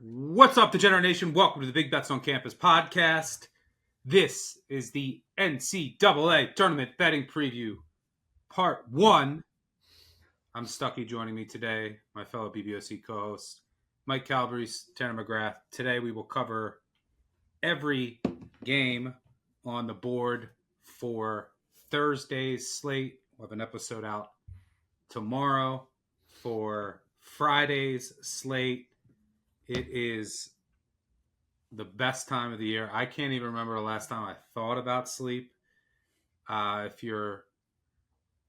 What's up, Degenerate Nation? Welcome to the Big Bets on Campus podcast. This is the NCAA Tournament Betting Preview, Part 1. I'm Stuckey. Joining me today, my fellow BBOC co-host, Mike Calabrese, Tanner McGrath. Today we will cover every game on the board for Thursday's slate. We'll have an episode out tomorrow for Friday's slate. It is the best time of the year. I can't even remember the last time I thought about sleep. If you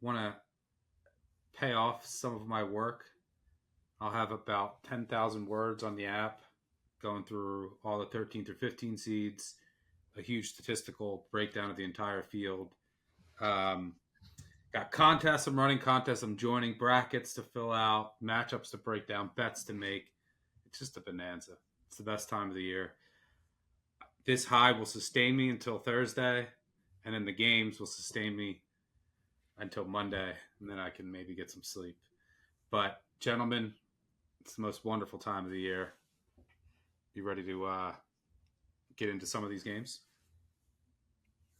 want to pay off some of my work, I'll have about 10,000 words on the app going through all the 13 through 15 seeds, a huge statistical breakdown of the entire field. Got contests. I'm running contests. I'm joining brackets to fill out, matchups to break down, bets to make. It's just a bonanza. It's the best time of the year. This high will sustain me until Thursday, and then the games will sustain me until Monday, and then I can maybe get some sleep. But, gentlemen, it's the most wonderful time of the year. You ready to get into some of these games?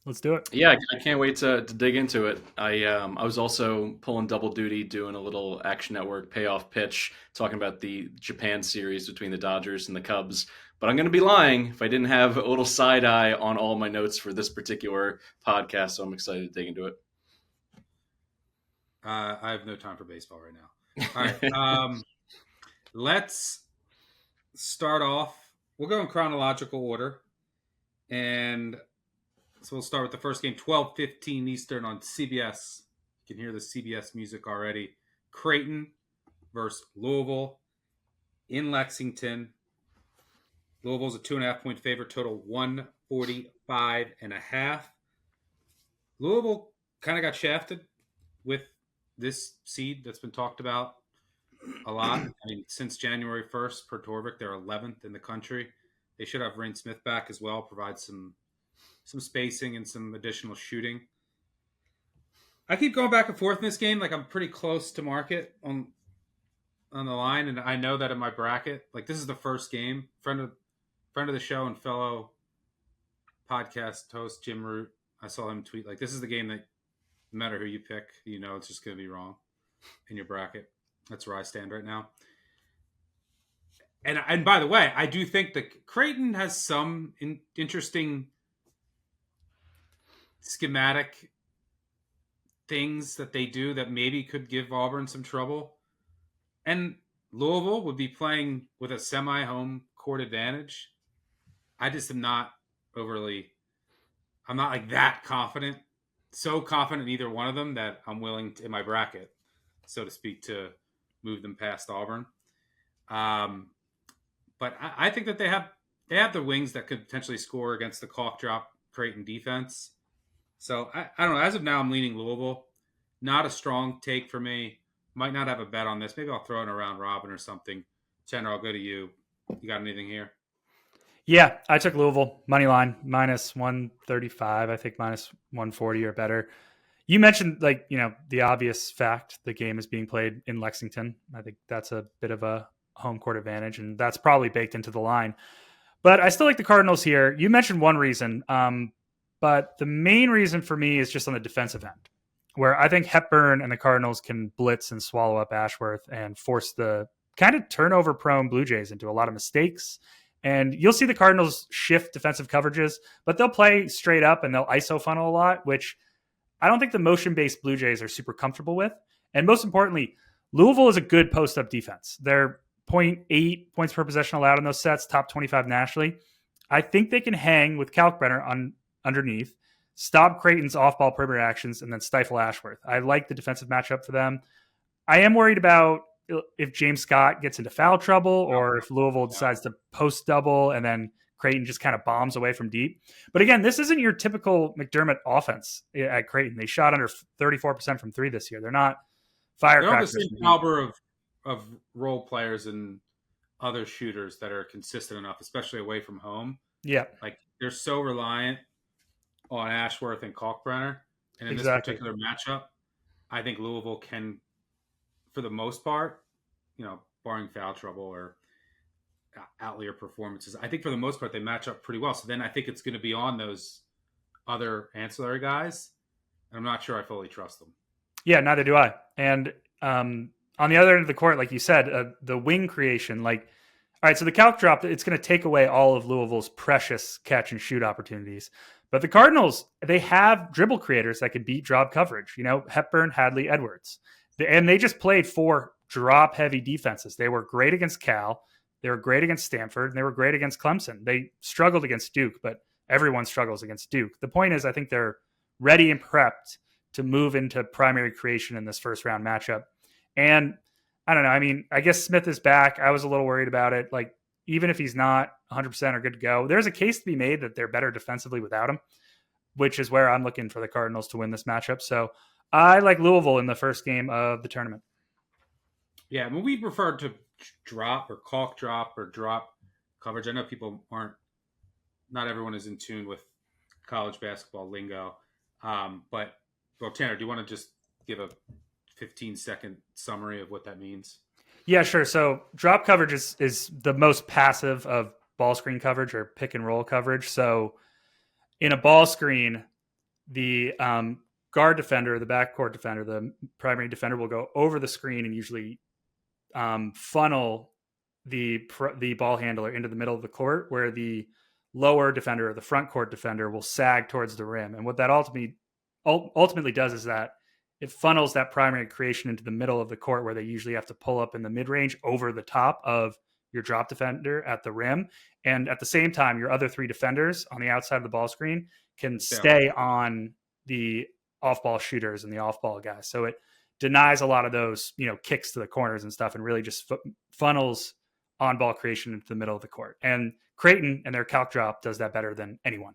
Let's do it. Yeah, I can't wait to dig into it. I was also pulling double duty, doing a little Action Network payoff pitch, talking about the Japan series between the Dodgers and the Cubs. But I'm going to be lying if I didn't have a little side eye on all my notes for this particular podcast, so I'm excited to dig into it. I have no time for baseball right now. All right, let's start off. We'll go in chronological order, and so we'll start with the first game, 12:15 Eastern on CBS. You can hear the CBS music already. Creighton versus Louisville in Lexington. Louisville's a 2.5-point favorite, total 145.5. Louisville kind of got shafted with this seed that's been talked about a lot. I mean, since January 1st, per Torvik, they're 11th in the country. They should have Rain Smith back as well, provide some spacing and some additional shooting. I keep going back and forth in this game. Like, I'm pretty close to market on the line, and I know that in my bracket, like, this is the first game. Friend of the show and fellow podcast host Jim Root, I saw him tweet, like, this is the game that no matter who you pick, you know it's just going to be wrong in your bracket. That's where I stand right now. And by the way, I do think that Creighton has some interesting schematic things that they do that maybe could give Auburn some trouble. And Louisville would be playing with a semi-home court advantage. I just am not I'm not like that confident, so confident in either one of them that I'm willing to, in my bracket, so to speak, to move them past Auburn. But I think that they have the wings that could potentially score against the caulk drop Creighton defense. So, I don't know. As of now, I'm leaning Louisville. Not a strong take for me. Might not have a bet on this. Maybe I'll throw in a round robin or something. Chandler, I'll go to you. You got anything here? Yeah, I took Louisville. Money line, minus 135. I think minus 140 or better. You mentioned, the obvious fact the game is being played in Lexington. I think that's a bit of a home court advantage, and that's probably baked into the line. But I still like the Cardinals here. You mentioned one reason. But the main reason for me is just on the defensive end, where I think Hepburn and the Cardinals can blitz and swallow up Ashworth and force the kind of turnover-prone Blue Jays into a lot of mistakes. And you'll see the Cardinals shift defensive coverages, but they'll play straight up and they'll ISO funnel a lot, which I don't think the motion-based Blue Jays are super comfortable with. And most importantly, Louisville is a good post-up defense. They're 0.8 points per possession allowed in those sets, top 25 nationally. I think they can hang with Kalkbrenner underneath, stop Creighton's off-ball perimeter actions, and then stifle Ashworth. I like the defensive matchup for them. I am worried about if James Scott gets into foul trouble or if Louisville decides to post double and then Creighton just kind of bombs away from deep. But again, this isn't your typical McDermott offense at Creighton. They shot under 34% from three this year. They're not firecrackers. They're the same caliber of role players and other shooters that are consistent enough, especially away from home. Yeah. Like, they're so reliant on Ashworth and Kalkbrenner. And in this particular matchup, I think Louisville can, for the most part, barring foul trouble or outlier performances. I think for the most part they match up pretty well. So then I think it's going to be on those other ancillary guys. And I'm not sure I fully trust them. Yeah, neither do I. And on the other end of the court, like you said, the wing creation, like, all right, so the calc drop, it's going to take away all of Louisville's precious catch and shoot opportunities. But the Cardinals, they have dribble creators that could beat drop coverage. You know, Hepburn, Hadley, Edwards. And they just played 4 drop-heavy defenses. They were great against Cal. They were great against Stanford. And they were great against Clemson. They struggled against Duke, but everyone struggles against Duke. The point is, I think they're ready and prepped to move into primary creation in this first round matchup. And I don't know. I mean, I guess Smith is back. I was a little worried about it. Like, even if he's not 100% or good to go, there's a case to be made that they're better defensively without him, which is where I'm looking for the Cardinals to win this matchup. So I like Louisville in the first game of the tournament. Yeah, I mean, we referred to drop or caulk drop or drop coverage. I know people not everyone is in tune with college basketball lingo. But Tanner, do you want to just give a 15-second summary of what that means? Yeah, sure. So drop coverage is the most passive of ball screen coverage or pick and roll coverage. So in a ball screen, the guard defender, the backcourt defender, the primary defender will go over the screen and usually funnel the ball handler into the middle of the court, where the lower defender or the front court defender will sag towards the rim. And what that ultimately does is that it funnels that primary creation into the middle of the court, where they usually have to pull up in the mid-range over the top of your drop defender at the rim. And at the same time, your other 3 defenders on the outside of the ball screen can stay on the off-ball shooters and the off-ball guys. So it denies a lot of those, kicks to the corners and stuff, and really just funnels on-ball creation into the middle of the court. And Creighton and their calc drop does that better than anyone.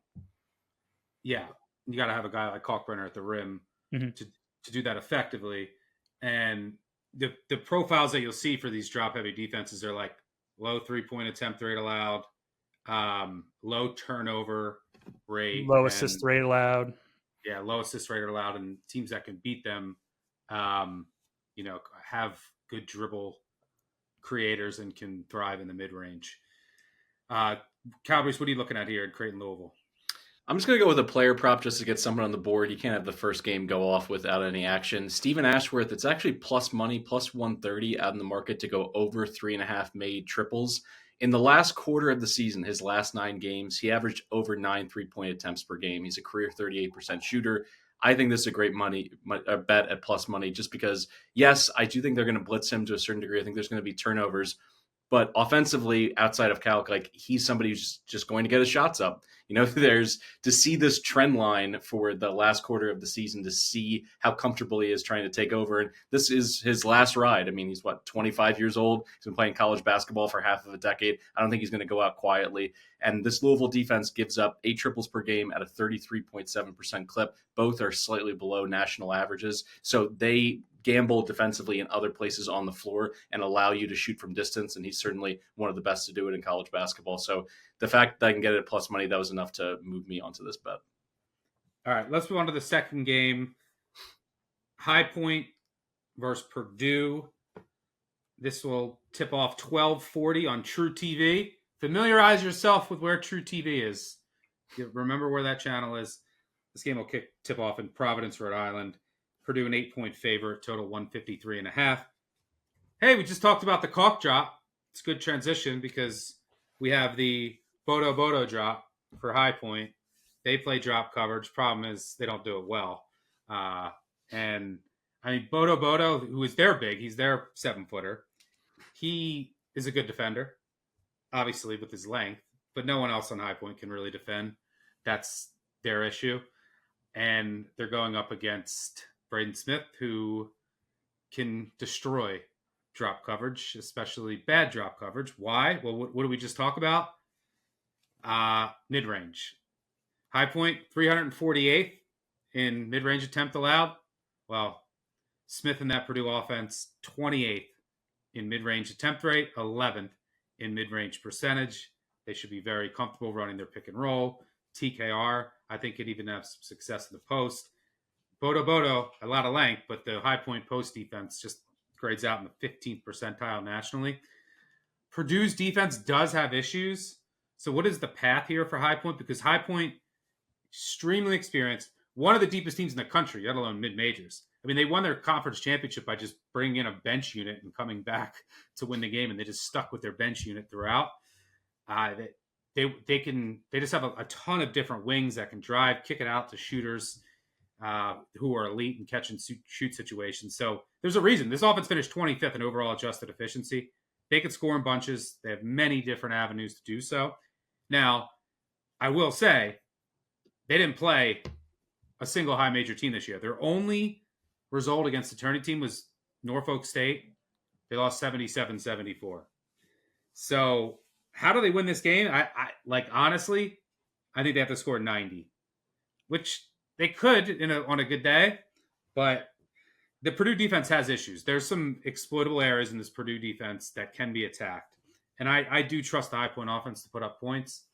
Yeah, you got to have a guy like Kalkbrenner at the rim to do that effectively. And the profiles that you'll see for these drop-heavy defenses are like low 3-point attempt rate allowed, low turnover rate, low assist rate allowed. Yeah, low assist rate allowed, and teams that can beat them, have good dribble creators and can thrive in the mid-range. Calabrese, what are you looking at here at Creighton Louisville? I'm just going to go with a player prop just to get someone on the board. You can't have the first game go off without any action. Stephen Ashworth, it's actually plus money, plus 130 out in the market to go over 3.5 made triples. In the last quarter of the season, his last 9 games, he averaged over 9 3-point attempts per game. He's a career 38% shooter. I think this is a great bet at plus money, just because, yes, I do think they're going to blitz him to a certain degree. I think there's going to be turnovers. But offensively, outside of calc, like, he's somebody who's just going to get his shots up. There's to see this trend line for the last quarter of the season, to see how comfortable he is trying to take over. And this is his last ride. I mean, he's 25 years old. He's been playing college basketball for half of a decade. I don't think he's going to go out quietly. And this Louisville defense gives up 8 triples per game at a 33.7% clip. Both are slightly below national averages. So they gamble defensively in other places on the floor and allow you to shoot from distance. And he's certainly one of the best to do it in college basketball. So the fact that I can get it at plus money, that was enough to move me onto this bet. All right, let's move on to the second game. High Point versus Purdue. This will tip off 12:40 on True TV. Familiarize yourself with where True TV is. Remember where that channel is. This game will tip off in Providence, Rhode Island. Purdue an 8-point favorite, total 153.5. Hey, we just talked about the caulk drop. It's a good transition because we have the Bodo drop for High Point. They play drop coverage. Problem is they don't do it well. And I mean, Bodo, who is their big, he's their 7-footer. He is a good defender, obviously with his length, but no one else on High Point can really defend. That's their issue. And they're going up against Braden Smith, who can destroy drop coverage, especially bad drop coverage. Why? Well, what did we just talk about? Mid-range. High Point, 348th in mid-range attempt allowed. Well, Smith in that Purdue offense, 28th in mid-range attempt rate, 11th in mid-range percentage. They should be very comfortable running their pick and roll. TKR, I think could even have some success in the post. Bodo, a lot of length, but the High Point post defense just grades out in the 15th percentile nationally. Purdue's defense does have issues. So what is the path here for High Point? Because High Point, extremely experienced, one of the deepest teams in the country, let alone mid-majors. I mean, they won their conference championship by just bringing in a bench unit and coming back to win the game, and they just stuck with their bench unit throughout. They just have a ton of different wings that can drive, kick it out to shooters who are elite in catch and shoot situations. So there's a reason. This offense finished 25th in overall adjusted efficiency. They can score in bunches. They have many different avenues to do so. Now, I will say, they didn't play a single high major team this year. Their only result against the tourney team was Norfolk State. They lost 77-74. So how do they win this game? Honestly, I think they have to score 90, which they could on a good day, but the Purdue defense has issues. There's some exploitable areas in this Purdue defense that can be attacked. And I do trust the High Point offense to put up points.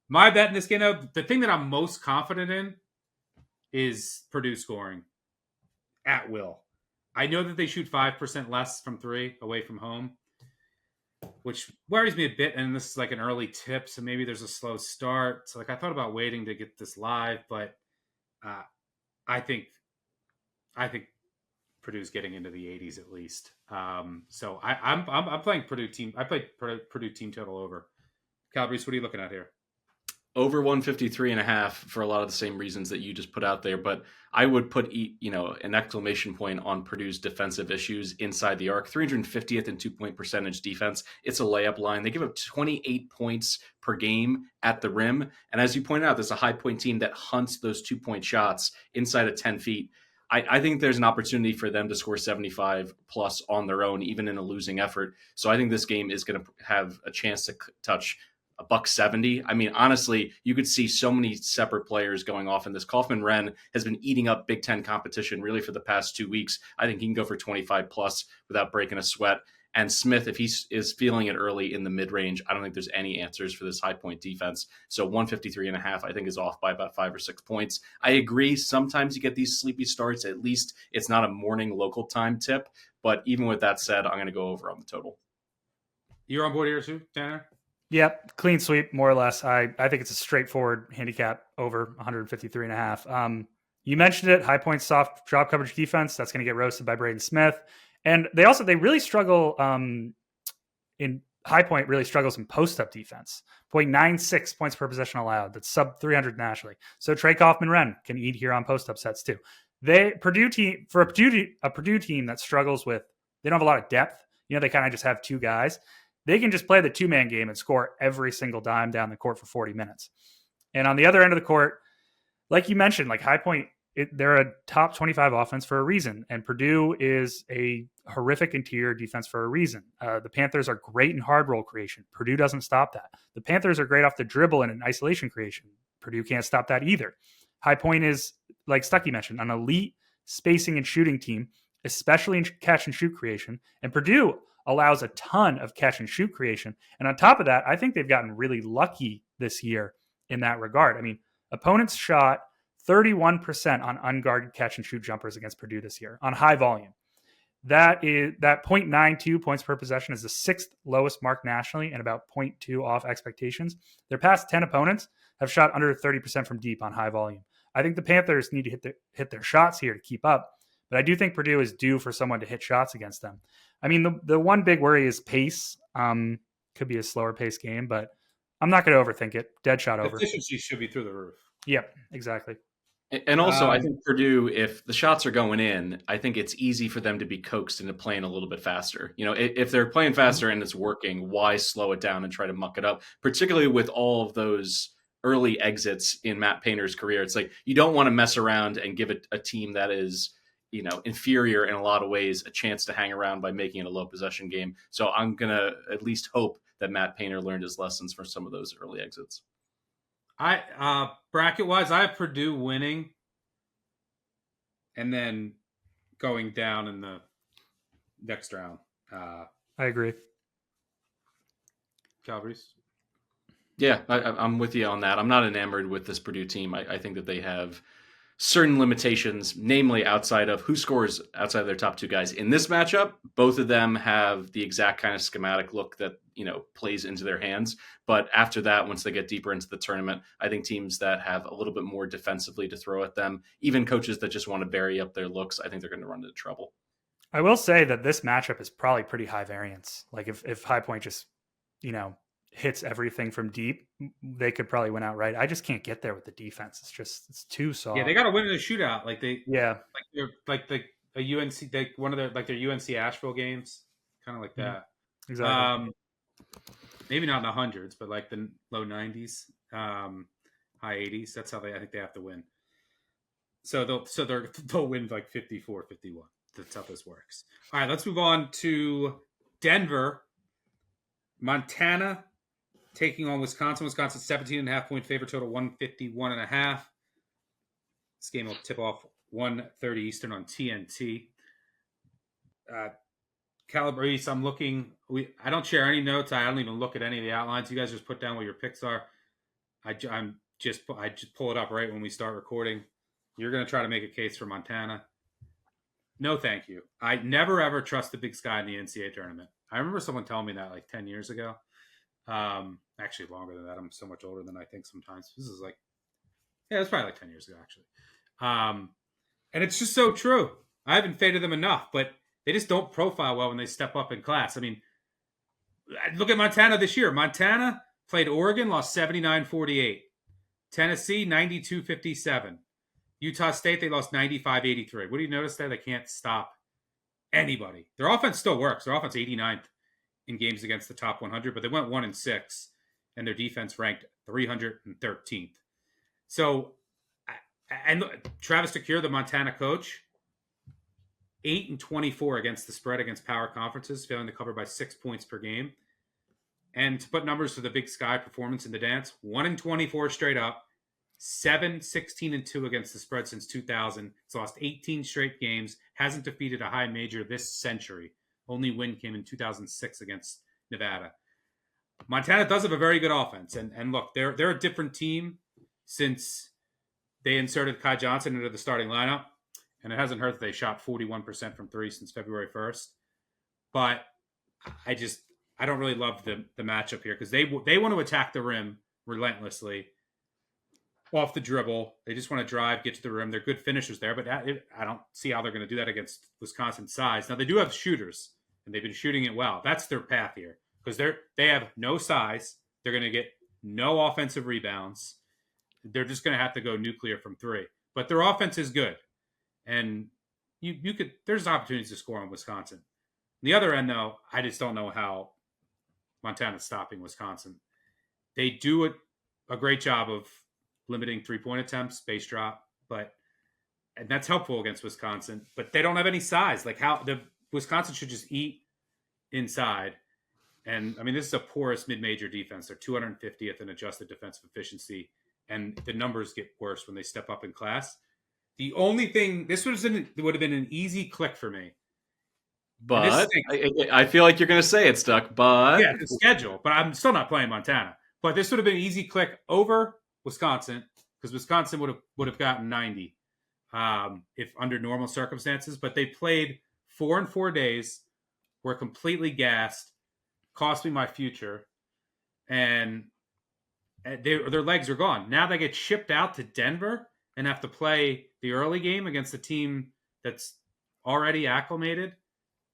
My bet in this game, though, the thing that I'm most confident in is Purdue scoring at will. I know that they shoot 5% less from three away from home, which worries me a bit. And this is like an early tip, so maybe there's a slow start. So I thought about waiting to get this live, but I think Purdue's getting into the 80s at least. So I'm playing Purdue team. I played Purdue team total over. Calabrese, what are you looking at here? Over 153.5 for a lot of the same reasons that you just put out there, but I would put an exclamation point on Purdue's defensive issues inside the arc. 350th in 2-point percentage defense. It's a layup line. They give up 28 points per game at the rim, and as you pointed out, there's a High Point team that hunts those 2-point shots inside of 10 feet. I think there's an opportunity for them to score 75 plus on their own, even in a losing effort. So I think this game is going to have a chance to touch $170. I mean, honestly, you could see so many separate players going off in this. Kaufman-Renn has been eating up Big Ten competition really for the past 2 weeks. I think he can go for 25 plus without breaking a sweat. And Smith, if he is feeling it early in the mid-range, I don't think there's any answers for this High Point defense. So 153.5, I think, is off by about 5 or 6 points. I agree. Sometimes you get these sleepy starts. At least it's not a morning local time tip. But even with that said, I'm going to go over on the total. You're on board here too, Tanner? Yep, clean sweep, more or less. I think it's a straightforward handicap over 153.5. You mentioned it, High Point soft drop coverage defense. That's going to get roasted by Braden Smith. And they really struggle in High Point, really struggles in post-up defense. 0.96 points per possession allowed. That's sub 300 nationally. So Trey Kaufman-Renn can eat here on post-up sets too. A Purdue team that struggles with, they don't have a lot of depth. They kind of just have two guys. They can just play the two-man game and score every single dime down the court for 40 minutes. And on the other end of the court, like you mentioned, like High Point, they're a top 25 offense for a reason. And Purdue is a horrific interior defense for a reason. The Panthers are great in hard roll creation. Purdue doesn't stop that. The Panthers are great off the dribble and in isolation creation. Purdue can't stop that either. High Point is, like Stuckey mentioned, an elite spacing and shooting team, especially in catch and shoot creation. And Purdue allows a ton of catch and shoot creation. And on top of that, I think they've gotten really lucky this year in that regard. I mean, opponents shot 31% on unguarded catch and shoot jumpers against Purdue this year on high volume. That 0.92 points per possession is the sixth lowest mark nationally and about 0.2 off expectations. Their past 10 opponents have shot under 30% from deep on high volume. I think the Panthers need to hit their shots here to keep up, but I do think Purdue is due for someone to hit shots against them. I mean, the one big worry is pace. Could be a slower pace game, but I'm not going to overthink it. Dead shot over. Efficiency should be through the roof. Yep, exactly. And also, I think Purdue, if the shots are going in, I think it's easy for them to be coaxed into playing a little bit faster. If they're playing faster and it's working, why slow it down and try to muck it up? Particularly with all of those early exits in Matt Painter's career. It's like you don't want to mess around and give it a team that is, inferior in a lot of ways a chance to hang around by making it a low possession game. So I'm going to at least hope that Matt Painter learned his lessons from some of those early exits. Bracket wise, I have Purdue winning and then going down in the next round. I agree. Calabrese? Yeah, I'm with you on that. I'm not enamored with this Purdue team. I think that they have certain limitations, namely outside of who scores outside of their top two guys. In this matchup, both of them have the exact kind of schematic look that, plays into their hands. But after that, once they get deeper into the tournament, I think teams that have a little bit more defensively to throw at them, even coaches that just want to bury up their looks, I think they're going to run into trouble. I will say that this matchup is probably pretty high variance. Like if High Point just, hits everything from deep, they could probably win outright. I just can't get there with the defense. It's too soft. Yeah, they got to win in a shootout. A UNC, one of their UNC Asheville games, kind of like that. Exactly. Maybe not in the hundreds, but like the low 90s, high 80s. That's how I think they have to win. So they'll win like 54-51. That's how this works. All right, let's move on to Denver. Montana taking on Wisconsin. Wisconsin 17.5-point favorite, total 151.5. This game will tip off 1:30 Eastern on TNT. Calabrese, I'm looking. I don't share any notes. I don't even look at any of the outlines. You guys just put down what your picks are. I just pull it up right when we start recording. You're going to try to make a case for Montana. No, thank you. I never ever trust the Big Sky in the NCAA tournament. I remember someone telling me that like 10 years ago. Actually longer than that. I'm so much older than I think sometimes. This is it's probably like 10 years ago actually. And it's just so true. I haven't faded them enough, but they just don't profile well when they step up in class. I mean, look at Montana this year. Montana played Oregon, lost 79-48. Tennessee, 92-57. Utah State, they lost 95-83. What do you notice there? They can't stop anybody. Their offense still works. Their offense 89th in games against the top 100, but they went 1-6, and their defense ranked 313th. So, and Travis DeCure, the Montana coach, 8-24 against the spread against power conferences, failing to cover by 6 points per game. And to put numbers to the Big Sky performance in the dance, 1-24 straight up, 7-16-2 against the spread since 2000. It's lost 18 straight games, hasn't defeated a high major this century. Only win came in 2006 against Nevada. Montana does have a very good offense. And look, they're a different team since they inserted Kai Johnson into the starting lineup. And it hasn't hurt that they shot 41% from three since February 1st. But I don't really love the matchup here because they want to attack the rim relentlessly off the dribble. They just want to drive, get to the rim. They're good finishers there, but I don't see how they're going to do that against Wisconsin's size. Now, they do have shooters, and they've been shooting it well. That's their path here because they have no size. They're going to get no offensive rebounds. They're just going to have to go nuclear from three. But their offense is good. And there's opportunities to score on Wisconsin. On the other end, though, I just don't know how Montana's stopping Wisconsin. They do a great job of limiting three-point attempts, base drop, and that's helpful against Wisconsin. But they don't have any size. Like Wisconsin should just eat inside. And I mean, this is a porous mid-major defense. They're 250th in adjusted defensive efficiency, and the numbers get worse when they step up in class. The only thing, this would have been an easy click for me. But I feel like you're going to say it, Stuck. But yeah, the schedule. But I'm still not playing Montana. But this would have been an easy click over Wisconsin because Wisconsin would have gotten 90 if under normal circumstances. But they played 4 in 4 days, were completely gassed, cost me my future, and their legs are gone. Now they get shipped out to Denver and have to play the early game against a team that's already acclimated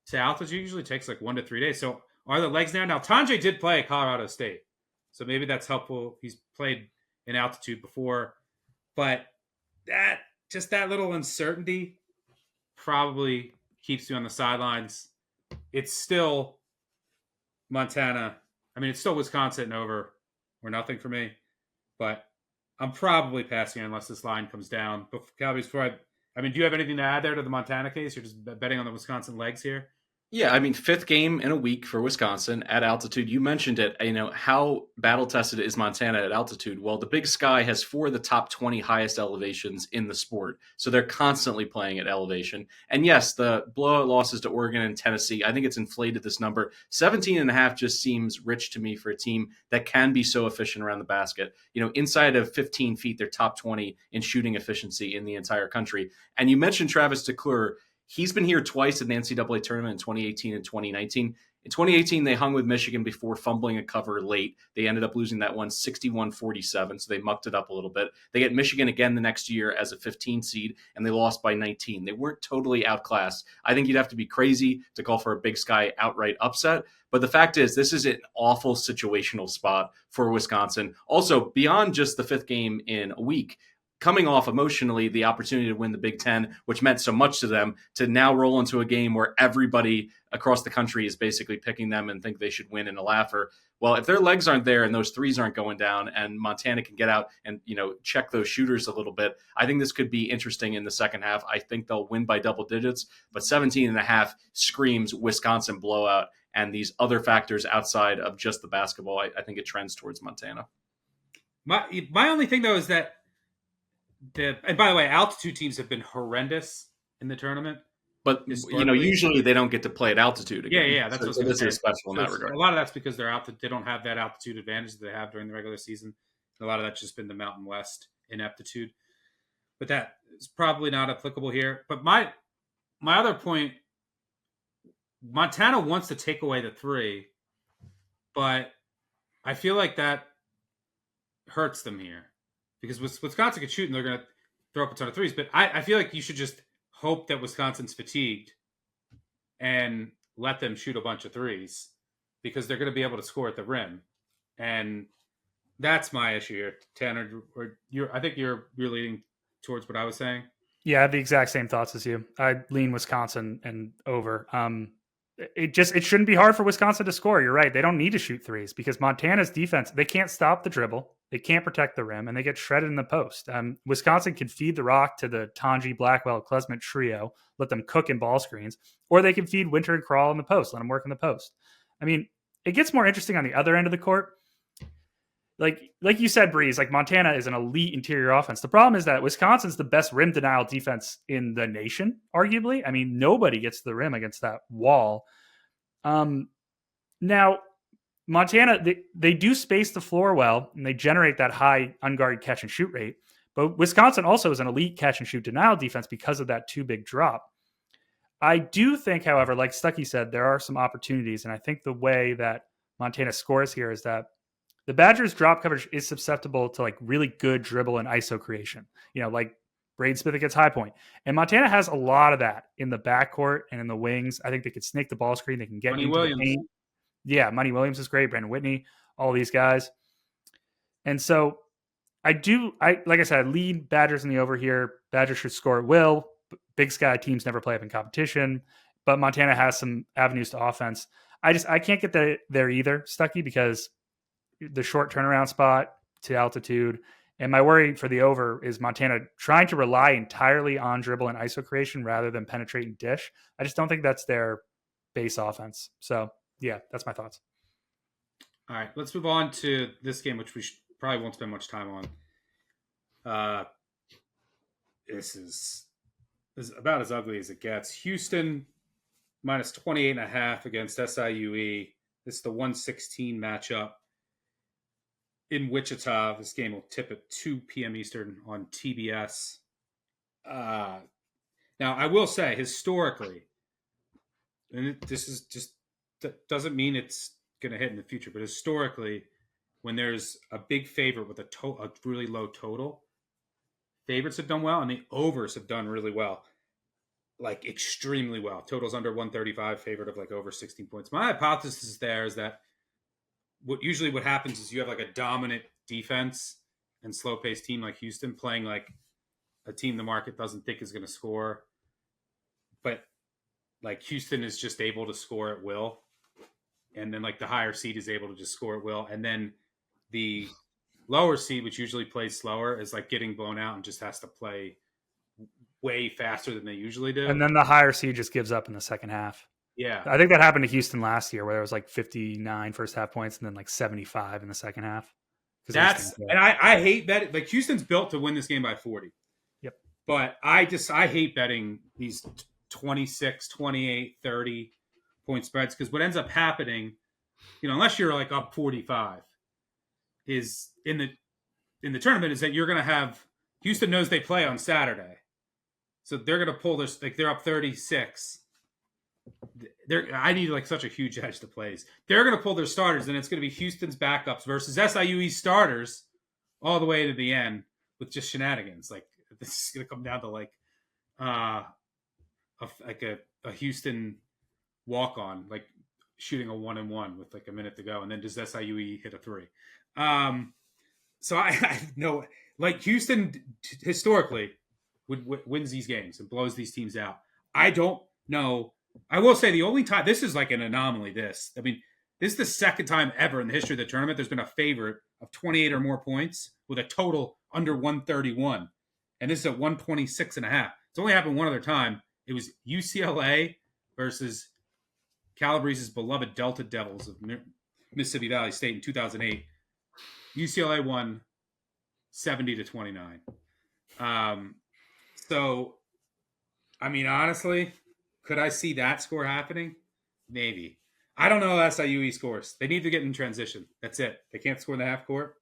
to altitude. Usually takes like 1 to 3 days. So are the legs now? Now, Tanjay did play at Colorado State. So maybe that's helpful. He's played in altitude before. But that little uncertainty probably keeps you on the sidelines. It's still Montana. I mean, it's still Wisconsin over or nothing for me. But I'm probably passing unless this line comes down. But Calabrese, do you have anything to add there to the Montana case? You're just betting on the Wisconsin legs here? Yeah, I mean, fifth game in a week for Wisconsin at altitude. You mentioned it. How battle tested is Montana at altitude? Well, the Big Sky has 4 of the top 20 highest elevations in the sport. So they're constantly playing at elevation. And yes, the blowout losses to Oregon and Tennessee, I think it's inflated this number. 17.5 just seems rich to me for a team that can be so efficient around the basket. Inside of 15 feet, they're top 20 in shooting efficiency in the entire country. And you mentioned Travis DeClure. He's been here twice in the NCAA tournament in 2018 and 2019. In 2018, they hung with Michigan before fumbling a cover late. They ended up losing that one 61-47, so they mucked it up a little bit. They get Michigan again the next year as a 15 seed, and they lost by 19. They weren't totally outclassed. I think you'd have to be crazy to call for a Big Sky outright upset. But the fact is, this is an awful situational spot for Wisconsin. Also, beyond just the fifth game in a week, coming off emotionally the opportunity to win the Big Ten, which meant so much to them, to now roll into a game where everybody across the country is basically picking them and think they should win in a laugher. Well, if their legs aren't there and those threes aren't going down and Montana can get out and, check those shooters a little bit, I think this could be interesting in the second half. I think they'll win by double digits, but 17.5 screams Wisconsin blowout. And these other factors outside of just the basketball, I think it trends towards Montana. My only thing, though, is that and by the way, altitude teams have been horrendous in the tournament. But, usually they don't get to play at altitude again. Yeah, that's so this is special in that regard. A lot of that's because they don't have that altitude advantage that they have during the regular season. A lot of that's just been the Mountain West ineptitude. But that is probably not applicable here. But my other point, Montana wants to take away the 3, but I feel like that hurts them here. Because Wisconsin can shoot and they're going to throw up a ton of 3s. But I feel like you should just hope that Wisconsin's fatigued and let them shoot a bunch of 3s because they're going to be able to score at the rim. And that's my issue here, Tanner. I think you're leaning towards what I was saying. Yeah, I have the exact same thoughts as you. I lean Wisconsin and over. It shouldn't be hard for Wisconsin to score. You're right. They don't need to shoot 3s because Montana's defense, they can't stop the dribble. They can't protect the rim, and they get shredded in the post. Wisconsin can feed the rock to the Tanji, Blackwell, Klesmit trio, let them cook in ball screens, or they can feed Winter and Crawl in the post, let them work in the post. I mean, it gets more interesting on the other end of the court. Like you said, Breeze, like Montana is an elite interior offense. The problem is that Wisconsin's the best rim denial defense in the nation, arguably. I mean, nobody gets to the rim against that wall. Now, Montana, they do space the floor well, and they generate that high unguarded catch and shoot rate. But Wisconsin also is an elite catch and shoot denial defense because of that 2 big drop. I do think, however, like Stuckey said, there are some opportunities. And I think the way that Montana scores here is that the Badgers' drop coverage is susceptible to like really good dribble and ISO creation. Like Braden Smith against High Point. And Montana has a lot of that in the backcourt and in the wings. I think they could snake the ball screen. They can get into the paint. Yeah, Monty Williams is great. Brandon Whitney, all these guys. And so like I said, I lead Badgers in the over here. Badgers should score at will. Big Sky teams never play up in competition, but Montana has some avenues to offense. I can't get there either, Stuckey, because the short turnaround spot to altitude. And my worry for the over is Montana trying to rely entirely on dribble and ISO creation rather than penetrate and dish. I just don't think that's their base offense. So, yeah, that's my thoughts. All right, let's move on to this game, which we probably won't spend much time on. This is about as ugly as it gets. Houston minus 28.5 against SIUE. This is the 116 matchup in Wichita. This game will tip at 2 p.m. Eastern on TBS. Now, I will say, historically, and this is just doesn't mean it's going to hit in the future, but historically, when there's a big favorite with a really low total, favorites have done well, and the overs have done really well, like extremely well. Totals under 135, favorite of like over 16 points. My hypothesis there is that what happens is you have like a dominant defense and slow-paced team like Houston playing like a team the market doesn't think is going to score, but like Houston is just able to score at will. And then like the higher seed is able to just score at will. And then the lower seed, which usually plays slower, is like getting blown out and just has to play way faster than they usually do. And then the higher seed just gives up in the second half. Yeah. I think that happened to Houston last year, where it was like 59 first half points and then like 75 in the second half. And I hate betting. Like Houston's built to win this game by 40. Yep. But I hate betting these 26, 28, 30 point spreads because what ends up happening, unless you're like up 45, is in the tournament is that you're going to have Houston knows they play on Saturday. So they're going to pull this, like they're up 36. I need like such a huge edge to plays. They're going to pull their starters, and it's going to be Houston's backups versus SIUE starters all the way to the end with just shenanigans. Like this is going to come down to like a Houston walk on, like shooting a 1-and-1 with like a minute to go, and then does SIUE hit a 3? So I know like Houston historically wins these games and blows these teams out. I don't know. I will say the only time this is like an anomaly. This is the second time ever in the history of the tournament there's been a favorite of 28 or more points with a total under 131, and this is at 126.5. It's only happened one other time. It was UCLA versus Calabrese's beloved Delta Devils of Mississippi Valley State in 2008. UCLA won 70-29. So, honestly, could I see that score happening? Maybe. I don't know SIUE scores. They need to get in transition. That's it. They can't score in the half court.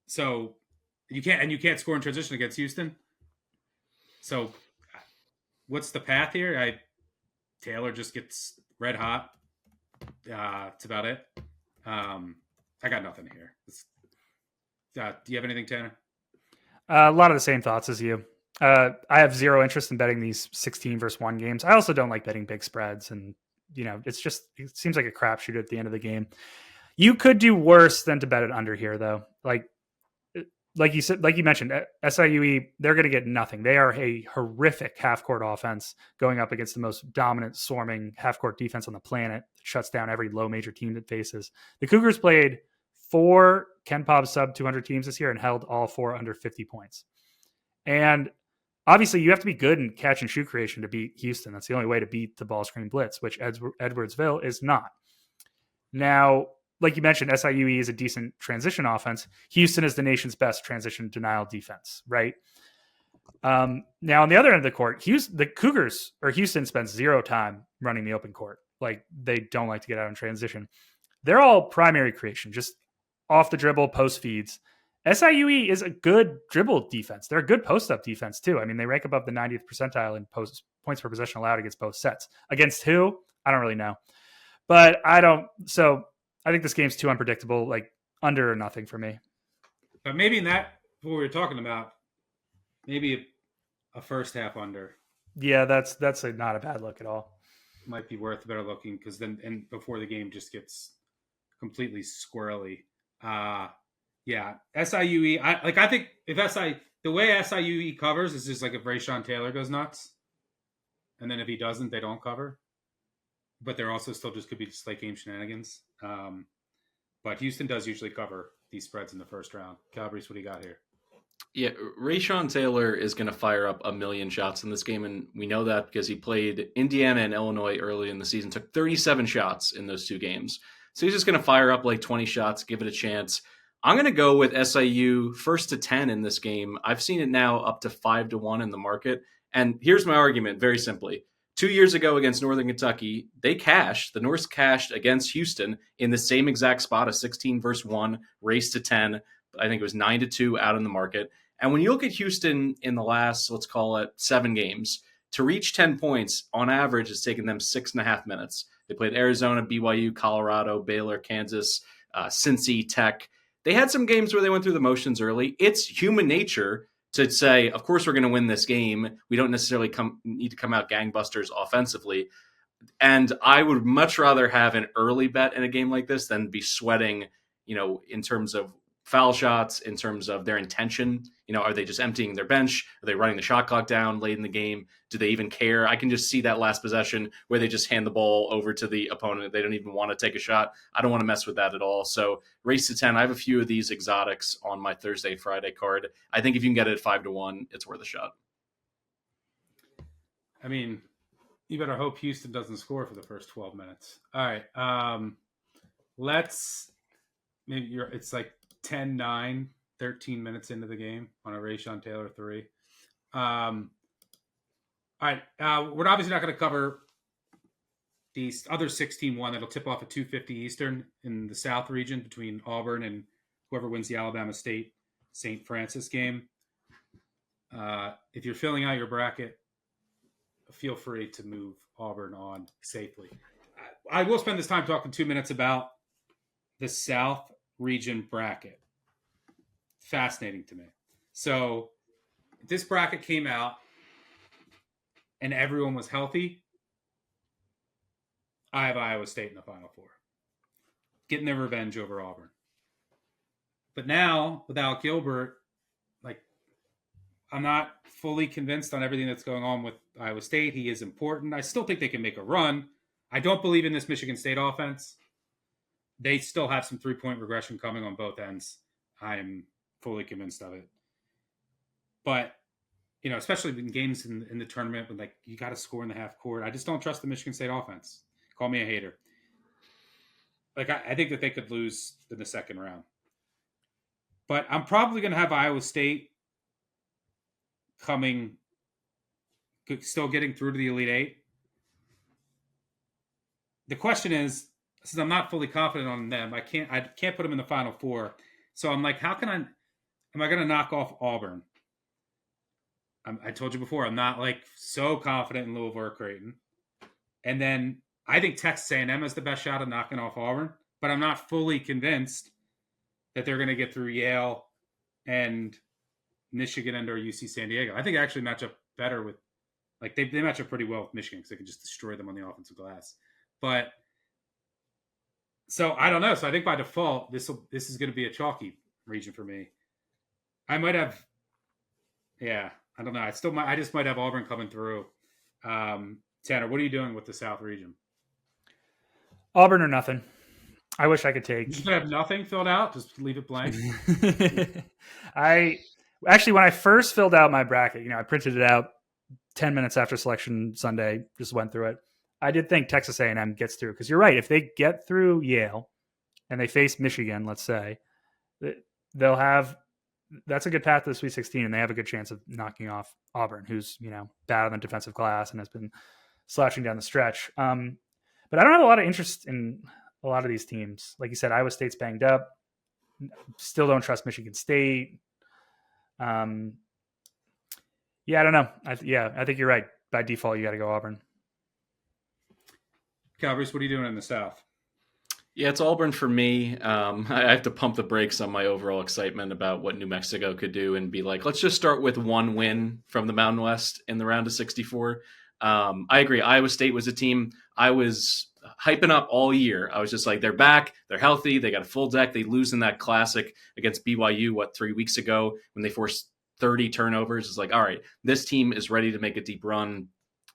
So you can't score in transition against Houston. So what's the path here? Taylor just gets red hot. That's about it. I got nothing here. Do you have anything, Tanner? A lot of the same thoughts as you. I have zero interest in betting these 16 versus 1 games. I also don't like betting big spreads, and it seems like a crapshoot at the end of the game. You could do worse than to bet it under here, though. Like you said, like you mentioned, SIUE, they're going to get nothing. They are a horrific half-court offense going up against the most dominant, swarming half-court defense on the planet. That shuts down every low major team that faces. The Cougars played 4 Ken Pop sub 200 teams this year and held all 4 under 50 points. And obviously, you have to be good in catch and shoot creation to beat Houston. That's the only way to beat the ball screen blitz, which Edwardsville is not. Now, like you mentioned, SIUE is a decent transition offense. Houston is the nation's best transition denial defense, right? Now, on the other end of the court, Houston spends 0 time running the open court. Like, they don't like to get out in transition. They're all primary creation, just off the dribble, post feeds. SIUE is a good dribble defense. They're a good post-up defense, too. They rank above the 90th percentile in points per possession allowed against both sets. Against who? I don't really know. But I think this game's too unpredictable, like under or nothing for me. But maybe in that, what we were talking about, maybe a first half under. Yeah, that's not a bad look at all. Might be worth better looking because then and before the game just gets completely squirrely. Yeah, SIUE. I think if the way SIUE covers is just like if Rayshon Taylor goes nuts, and then if he doesn't, they don't cover. But there also still just could be just late game shenanigans. But Houston does usually cover these spreads in the first round. Calabrese, what do you got here? Yeah, Rayshon Taylor is going to fire up 1,000,000 shots in this game, and we know that because he played Indiana and Illinois early in the season, took 37 shots in those 2 games. So he's just going to fire up like 20 shots, give it a chance. I'm going to go with SIU first to 10 in this game. I've seen it now up to 5-1 in the market. And here's my argument very simply. 2 years ago against Northern Kentucky, the Norse cashed against Houston in the same exact spot, a 16 versus 1, race to 10. I think it was 9-2 out in the market. And when you look at Houston in the last, let's call it 7 games, to reach 10 points on average, it's taken them 6.5 minutes. They played Arizona, BYU, Colorado, Baylor, Kansas, Cincy, Tech. They had some games where they went through the motions early. It's human nature to say, of course, we're going to win this game. We don't necessarily need to come out gangbusters offensively. And I would much rather have an early bet in a game like this than be sweating, in terms of foul shots, in terms of their intention. Are they just emptying their bench? Are they running the shot clock down late in the game? Do they even care? I can just see that last possession where they just hand the ball over to the opponent. They don't even want to take a shot. I don't want to mess with that at all. So race to 10. I have a few of these exotics on my Thursday, Friday card. I think if you can get it at 5-1, it's worth a shot. You better hope Houston doesn't score for the first 12 minutes. All right. It's like 10-9, 13 minutes into the game on a Rayshon Taylor 3. All right. We're obviously not going to cover the other 16-1 that'll tip off at 2:50 Eastern in the South region between Auburn and whoever wins the Alabama State St. Francis game. If you're filling out your bracket, feel free to move Auburn on safely. I will spend this time talking 2 minutes about the South region bracket. Fascinating to me. So this bracket came out and everyone was healthy. I have Iowa State in the Final Four, getting their revenge over Auburn. But now, without Gilbert, I'm not fully convinced on everything that's going on with Iowa State. He is important. I still think they can make a run. I don't believe in this Michigan State offense. They still have some three-point regression coming on both ends. I'm fully convinced of it. But, especially in games in the tournament when you got to score in the half court, I just don't trust the Michigan State offense. Call me a hater. I think that they could lose in the second round. But I'm probably going to have Iowa State still getting through to the Elite Eight. The question is, since I'm not fully confident on them, I can't put them in the Final Four. So I'm like, am I going to knock off Auburn? I told you before, I'm not so confident in Louisville or Creighton. And then I think Texas A&M has the best shot of knocking off Auburn, but I'm not fully convinced that they're going to get through Yale and Michigan and or UC San Diego. I think they actually match up better with, they match up pretty well with Michigan because they can just destroy them on the offensive glass. But so I don't know. So I think by default, this is going to be a chalky region for me. I might have, I don't know. I just might have Auburn coming through. Tanner, what are you doing with the South region? Auburn or nothing. I wish I could take. You have nothing filled out. Just leave it blank. Actually, when I first filled out my bracket, I printed it out 10 minutes after Selection Sunday, just went through it. I did think Texas A&M gets through because you're right. If they get through Yale and they face Michigan, let's say, they'll have that's a good path to the Sweet 16, and they have a good chance of knocking off Auburn, who's bad on the defensive glass and has been slashing down the stretch. But I don't have a lot of interest in a lot of these teams. Like you said, Iowa State's banged up. Still don't trust Michigan State. I don't know. I think you're right. By default, you got to go Auburn. Calabrese, what are you doing in the South? Yeah, it's Auburn for me. I have to pump the brakes on my overall excitement about what New Mexico could do and be like, let's just start with one win from the Mountain West in the round of 64. I agree. Iowa State was a team I was hyping up all year. I was just like, they're back, they're healthy, they got a full deck. They lose in that classic against BYU, 3 weeks ago when they forced 30 turnovers. It's like, all right, this team is ready to make a deep run.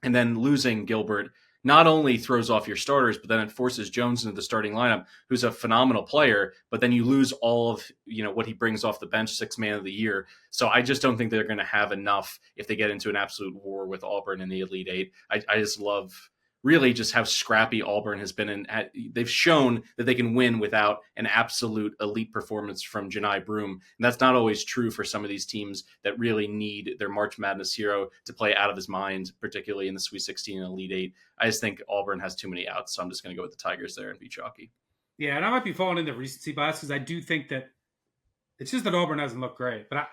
And then losing Gilbert not only throws off your starters, but then it forces Jones into the starting lineup, who's a phenomenal player, but then you lose all of what he brings off the bench, 6th man of the year. So I just don't think they're going to have enough if they get into an absolute war with Auburn in the Elite Eight. I just love really just how scrappy Auburn has been. And they've shown that they can win without an absolute elite performance from Janai Broom. And that's not always true for some of these teams that really need their March Madness hero to play out of his mind, particularly in the Sweet 16 and Elite Eight. I just think Auburn has too many outs. So I'm just going to go with the Tigers there and be chalky. Yeah, and I might be falling into recency bias because I do think that it's just that Auburn hasn't looked great. But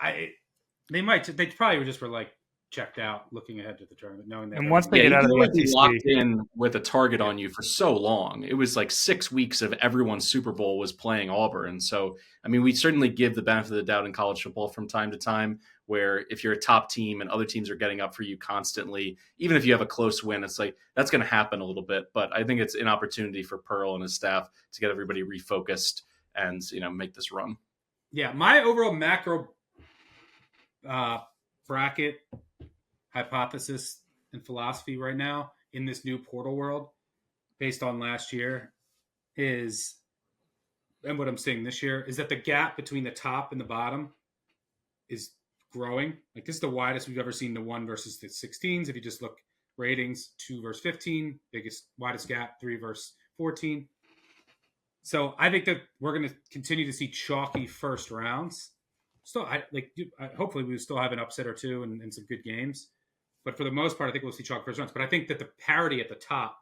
they probably were checked out looking ahead to the tournament, knowing that. And once they get out of the NCC, locked in with a target on you for so long, it was 6 weeks of everyone's Super Bowl was playing Auburn. So, we certainly give the benefit of the doubt in college football from time to time, where if you're a top team and other teams are getting up for you constantly, even if you have a close win, it's that's going to happen a little bit. But I think it's an opportunity for Pearl and his staff to get everybody refocused and, make this run. Yeah. My overall macro bracket hypothesis and philosophy right now in this new portal world based on last year is, and what I'm seeing this year, is that the gap between the top and the bottom is growing. This is the widest we've ever seen the 1 versus the 16s. If you just look ratings, 2 versus 15, widest gap, 3 versus 14. So I think that we're going to continue to see chalky first rounds. Still, hopefully we still have an upset or two and some good games. But for the most part, I think we'll see chalky first rounds. But I think that the parity at the top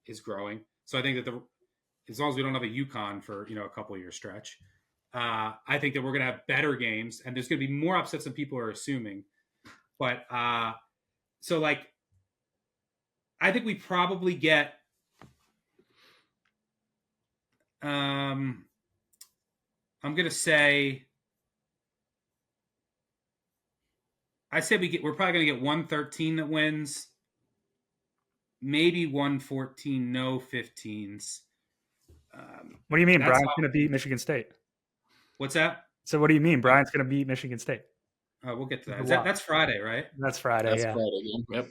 is growing. So I think that as long as we don't have a UConn for a couple of year stretch, I think that we're going to have better games, and there's going to be more upsets than people are assuming. But so like, I think we probably get. I'm going to say. I say we're probably going to get 113 that wins, maybe 114, no 15s. What do you mean Brian's going to beat Michigan State? What's that? So what do you mean Brian's going to beat Michigan State? We'll get to that. That's Friday, right? That's Friday. That's yeah. Friday. Yep.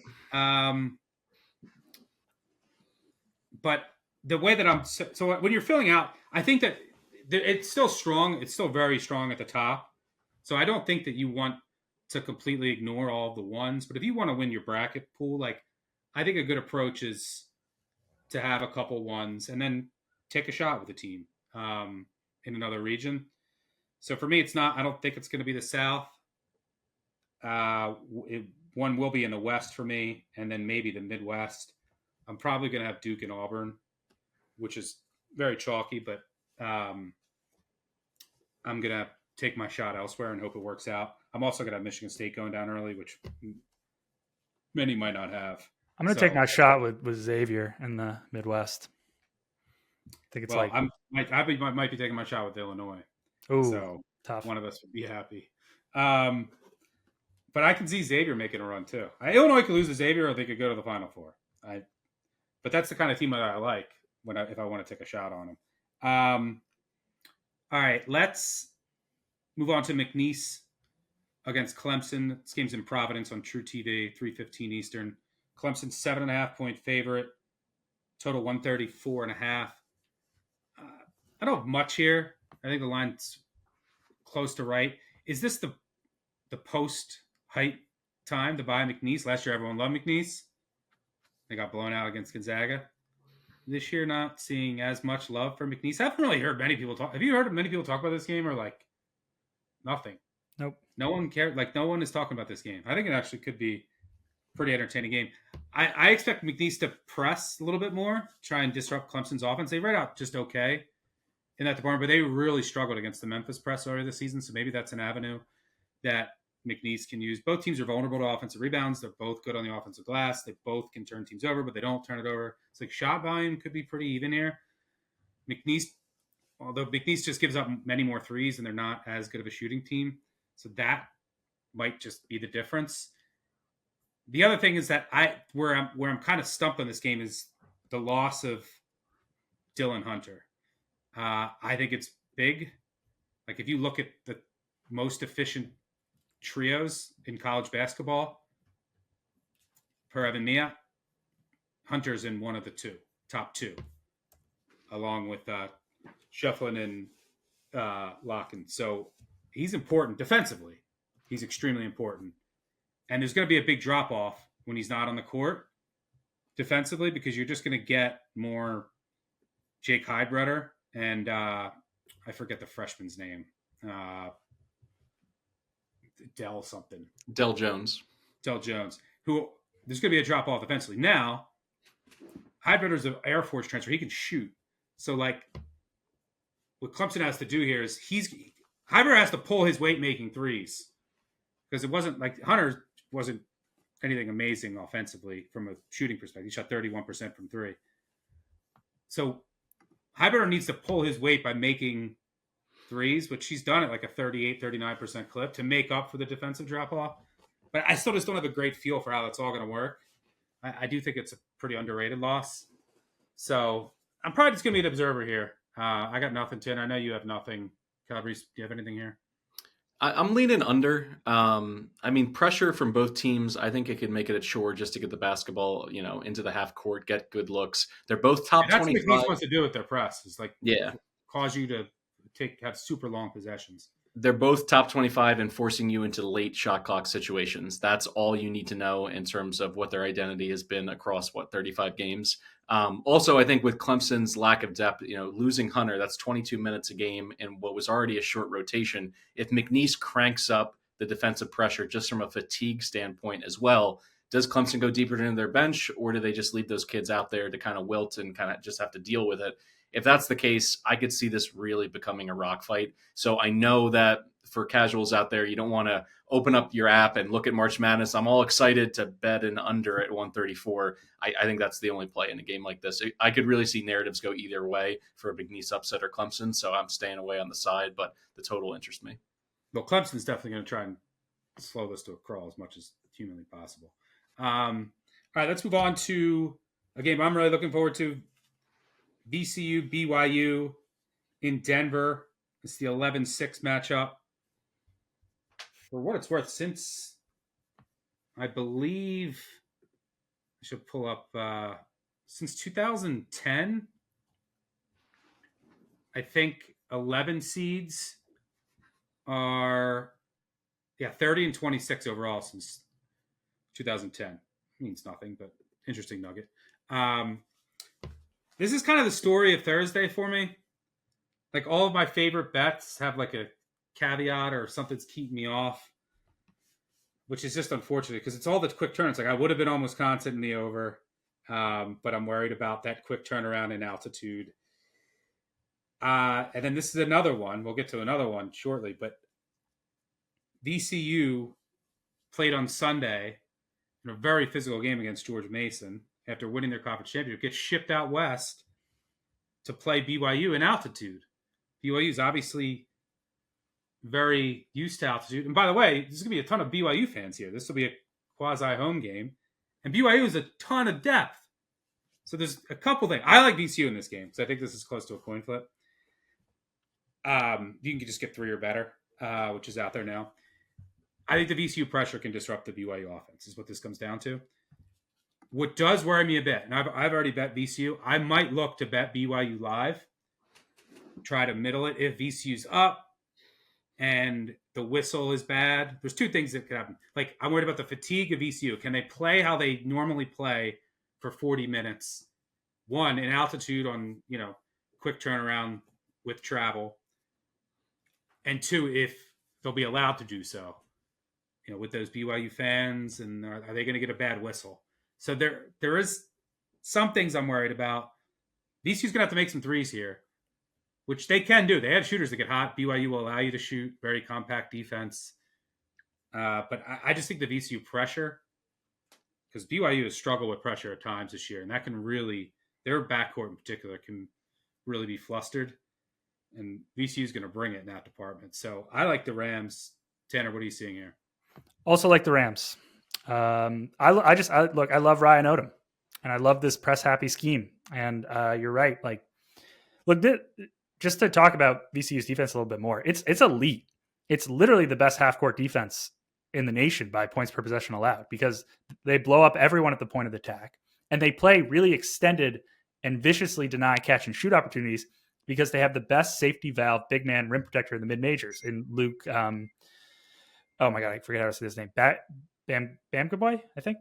But the way that so when you're filling out, I think that it's still strong. It's still very strong at the top. So I don't think that you want to completely ignore all of the ones. But if you want to win your bracket pool, like I think a good approach is to have a couple ones and then take a shot with a team in another region. So for me, it's not. I don't think it's going to be the South. One will be in the West for me, and then maybe the Midwest. I'm probably going to have Duke and Auburn, which is very chalky, but I'm going to take my shot elsewhere and hope it works out. I'm also going to have Michigan State going down early, which many might not have. I'm going to take my shot with Xavier in the Midwest. I think it's I might be taking my shot with Illinois. Ooh, so tough. One of us would be happy. But I can see Xavier making a run too. Illinois could lose to Xavier, or they could go to the Final Four. But that's the kind of team that I like if I want to take a shot on them. All right, let's move on to McNeese against Clemson. This game's in Providence on True TV, 3:15 Eastern. Clemson 7.5-point favorite. Total 134.5. I don't have much here. I think the line's close to right. Is this the post height time to buy McNeese? Last year, everyone loved McNeese. They got blown out against Gonzaga. This year, not seeing as much love for McNeese. I haven't really heard many people talk. Have you heard many people talk about this game, or like nothing? Nope. No one cared. Like no one is talking about this game. I think it actually could be a pretty entertaining game. I expect McNeese to press a little bit more, try and disrupt Clemson's offense. They read out just okay in that department, but they really struggled against the Memphis press earlier this season. So maybe that's an avenue that McNeese can use. Both teams are vulnerable to offensive rebounds. They're both good on the offensive glass. They both can turn teams over, but they don't turn it over. It's like shot volume could be pretty even here. Although McNeese just gives up many more threes and they're not as good of a shooting team. So that might just be the difference. The other thing is that where I'm kind of stumped on this game is the loss of Dylan Hunter. I think it's big. Like if you look at the most efficient trios in college basketball per Evan Mia, Hunter's in one of the top two, along with Shufflin and Locken. So he's important defensively. He's extremely important. And there's going to be a big drop-off when he's not on the court defensively because you're just going to get more Jake Heidbreder and I forget the freshman's name. Dell Jones. Who there's going to be a drop-off defensively. Now, Heidbreder's an Air Force transfer. He can shoot. So, like, what Clemson has to do here is Heidbreder has to pull his weight making threes because it wasn't like Hunter wasn't anything amazing offensively from a shooting perspective. He shot 31% from three. So Heidbreder needs to pull his weight by making threes, which he's done at like a 38-39% clip to make up for the defensive drop-off. But I still just don't have a great feel for how that's all going to work. I do think it's a pretty underrated loss. So I'm probably just going to be an observer here. I got nothing, Tin. I know you have nothing. Calabrese, do you have anything here? I'm leaning under. I mean, pressure from both teams. I think it could make it a chore just to get the basketball, into the half court, get good looks. They're both top 25. That's what McNeese wants to do with their press. Is like, yeah, cause you to have super long possessions. They're both top 25 and forcing you into late shot clock situations. That's all you need to know in terms of what their identity has been across 35 games. Also, I think with Clemson's lack of depth, losing Hunter, that's 22 minutes a game in what was already a short rotation. If McNeese cranks up the defensive pressure just from a fatigue standpoint as well, does Clemson go deeper into their bench, or do they just leave those kids out there to kind of wilt and kind of just have to deal with it? If that's the case, I could see this really becoming a rock fight. So I know that for casuals out there, you don't want to open up your app and look at March Madness. I'm all excited to bet an under at 134. I think that's the only play in a game like this. I could really see narratives go either way for a McNeese upset or Clemson, so I'm staying away on the side, but the total interests me. Well, Clemson's definitely going to try and slow this to a crawl as much as humanly possible. All right, let's move on to a game I'm really looking forward to. VCU, BYU in Denver. It's the 11-6 matchup. For what it's worth, since I believe I should pull up since 2010, I think 11 seeds are 30 and 26 overall since 2010. Means nothing, but interesting nugget. This is kind of the story of Thursday for me. Like, all of my favorite bets have like a caveat or something's keeping me off, which is just unfortunate because it's all the quick turns. Like, I would have been on Wisconsin in the over, but I'm worried about that quick turnaround in altitude. And then this is another one. We'll get to another one shortly, but VCU played on Sunday in a very physical game against George Mason after winning their conference championship, gets shipped out west to play BYU in altitude. BYU is obviously very used to altitude. And by the way, there's going to be a ton of BYU fans here. This will be a quasi-home game. And BYU has a ton of depth. So there's a couple things. I like VCU in this game because I think this is close to a coin flip. You can just get 3 or better, which is out there now. I think the VCU pressure can disrupt the BYU offense is what this comes down to. What does worry me a bit, and I've already bet VCU, I might look to bet BYU live, try to middle it if VCU's up and the whistle is bad. There's 2 things that could happen. Like, I'm worried about the fatigue of VCU. Can they play how they normally play for 40 minutes? 1, in altitude on, quick turnaround with travel. And 2, if they'll be allowed to do so, with those BYU fans, and are they going to get a bad whistle? So there is some things I'm worried about. VCU's going to have to make some threes here, which they can do. They have shooters that get hot. BYU will allow you to shoot. Very compact defense. But I just think the VCU pressure, because BYU has struggled with pressure at times this year, and that can really, their backcourt in particular, can really be flustered. And VCU is going to bring it in that department. So I like the Rams. Tanner, what are you seeing here? Also like the Rams. I love Ryan Odom, and I love this press happy scheme. And you're right. Like, look, just to talk about VCU's defense a little bit more, it's elite. It's literally the best half court defense in the nation by points per possession allowed, because they blow up everyone at the point of attack, and they play really extended and viciously deny catch and shoot opportunities because they have the best safety valve big man rim protector in the mid majors in Luke. Oh my God, I forget how to say his name. Bamgaboy, I think.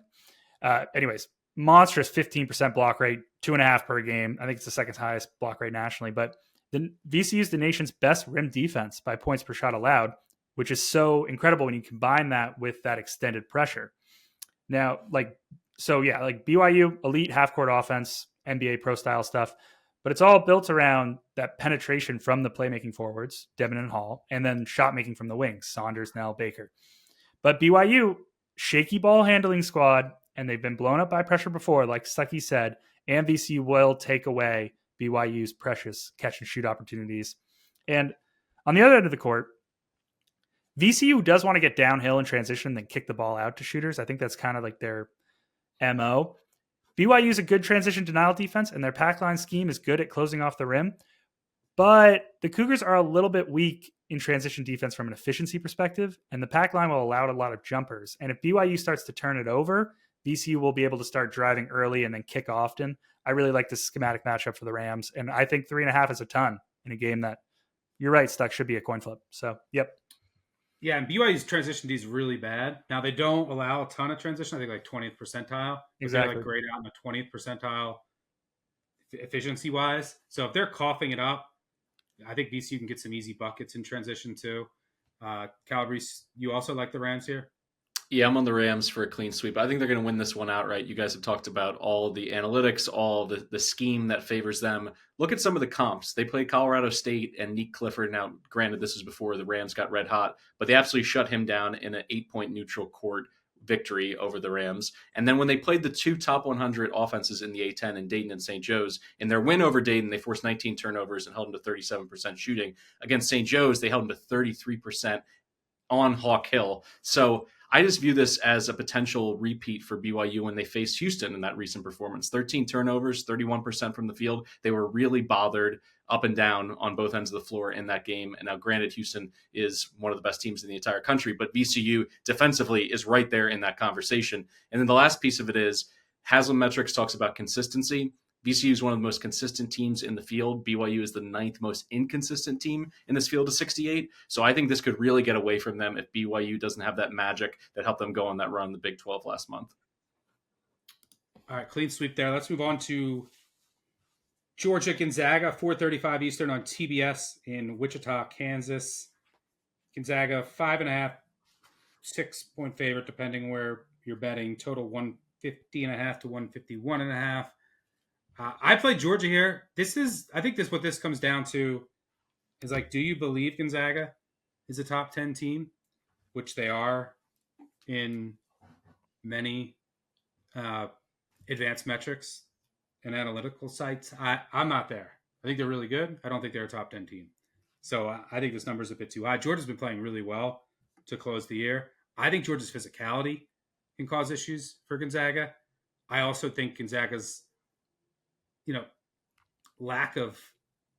Anyways, monstrous 15% block rate, 2.5 per game. I think it's the second highest block rate nationally. But the VCU is the nation's best rim defense by points per shot allowed, which is so incredible when you combine that with that extended pressure. Now, BYU, elite half court offense, NBA pro style stuff, but it's all built around that penetration from the playmaking forwards, Devin and Hall, and then shot making from the wings, Saunders, Nell, Baker. But BYU, shaky ball handling squad, and they've been blown up by pressure before, like Stuckey said, and VCU will take away BYU's precious catch and shoot opportunities. And on the other end of the court, VCU does want to get downhill in transition and then kick the ball out to shooters. I think that's kind of like their MO. BYU is a good transition denial defense, and their pack line scheme is good at closing off the rim. But the Cougars are a little bit weak in transition defense from an efficiency perspective, and the pack line will allow a lot of jumpers. And if BYU starts to turn it over, VCU will be able to start driving early and then kick often. I really like this schematic matchup for the Rams, and I think 3.5 is a ton in a game that, you're right, Stuck, should be a coin flip. So, yep, Yeah, and BYU's transition D is really bad. Now, they don't allow a ton of transition. I think like 20th percentile. Exactly. They're like grayed out in the 20th percentile efficiency-wise. So if they're coughing it up, I think VCU can get some easy buckets in transition too. Calabrese, you also like the Rams here? Yeah, I'm on the Rams for a clean sweep. I think they're going to win this one outright. You guys have talked about all the analytics, all the scheme that favors them. Look at some of the comps. They played Colorado State and Nick Clifford. Now, granted, this was before the Rams got red hot, but they absolutely shut him down in an 8-point neutral court victory over the Rams. And then when they played the two top 100 offenses in the A10 in Dayton and St. Joe's, in their win over Dayton, they forced 19 turnovers and held them to 37% shooting. Against St. Joe's, they held them to 33% on Hawk Hill. So I just view this as a potential repeat for BYU when they faced Houston in that recent performance. 13 turnovers, 31% from the field. They were really bothered up and down on both ends of the floor in that game. And now, granted, Houston is one of the best teams in the entire country, but VCU defensively is right there in that conversation. And then the last piece of it is Haslametrics talks about consistency. VCU is one of the most consistent teams in the field. BYU is the 9th most inconsistent team in this field of 68. So I think this could really get away from them if BYU doesn't have that magic that helped them go on that run in the Big 12 last month. All right, clean sweep there. Let's move on to Georgia Gonzaga, 4:35 Eastern on TBS in Wichita, Kansas. Gonzaga 5.5, 6-point favorite, depending where you're betting. Total 150.5 to 151.5. I played Georgia here. I think what this comes down to is like, do you believe Gonzaga is a top 10 team, which they are in many advanced metrics and analytical sites? I'm not there. I think they're really good. I don't think they're a top 10 team. So I think this number is a bit too high. Georgia's been playing really well to close the year. I think Georgia's physicality can cause issues for Gonzaga. I also think Gonzaga's lack of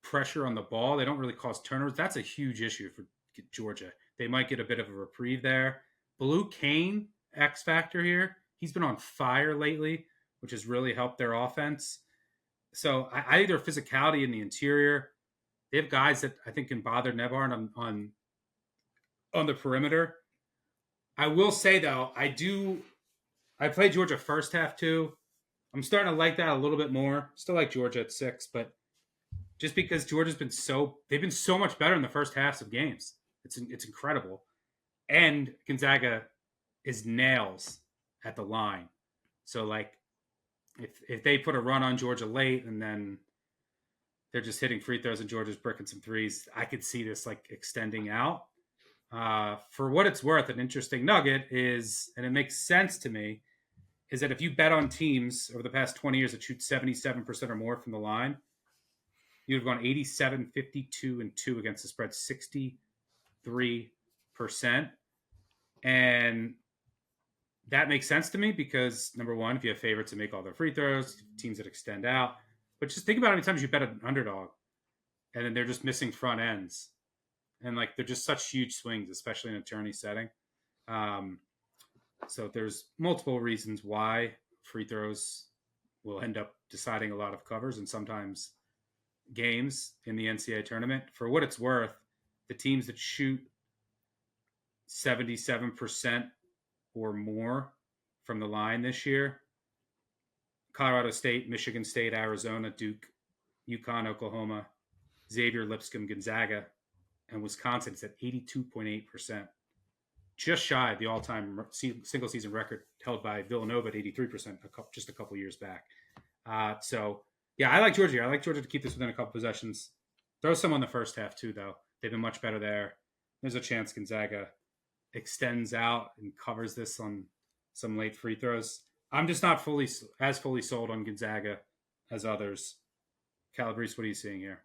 pressure on the ball. They don't really cause turnovers. That's a huge issue for Georgia. They might get a bit of a reprieve there. Blue Kane, X factor here. He's been on fire lately, which has really helped their offense. So I think their physicality in the interior. They have guys that I think can bother Nebhard on the perimeter. I will say though, I played Georgia first half too. I'm starting to like that a little bit more. Still like Georgia at 6, but just because Georgia's they've been so much better in the first halves of games. It's incredible. And Gonzaga is nails at the line. So like if they put a run on Georgia late and then they're just hitting free throws and Georgia's bricking some threes, I could see this like extending out. For what it's worth, an interesting nugget is, and it makes sense to me, is that if you bet on teams over the past 20 years that shoot 77% or more from the line, you'd have gone 87, 52, and 2 against the spread, 63%. And that makes sense to me because, number one, if you have favorites that make all their free throws, teams that extend out. But just think about how many times you bet an underdog, and then they're just missing front ends. And, like, they're just such huge swings, especially in a tourney setting. So there's multiple reasons why free throws will end up deciding a lot of covers and sometimes games in the NCAA tournament. For what it's worth, the teams that shoot 77% or more from the line this year, Colorado State, Michigan State, Arizona, Duke, UConn, Oklahoma, Xavier, Lipscomb, Gonzaga, and Wisconsin is at 82.8%. Just shy of the all-time single season record held by Villanova at 83% just a couple years back. So, yeah, I like Georgia. I like Georgia to keep this within a couple possessions. Throw some on the first half, too, though. They've been much better there. There's a chance Gonzaga extends out and covers this on some late free throws. I'm just not fully sold on Gonzaga as others. Calabrese, what are you seeing here?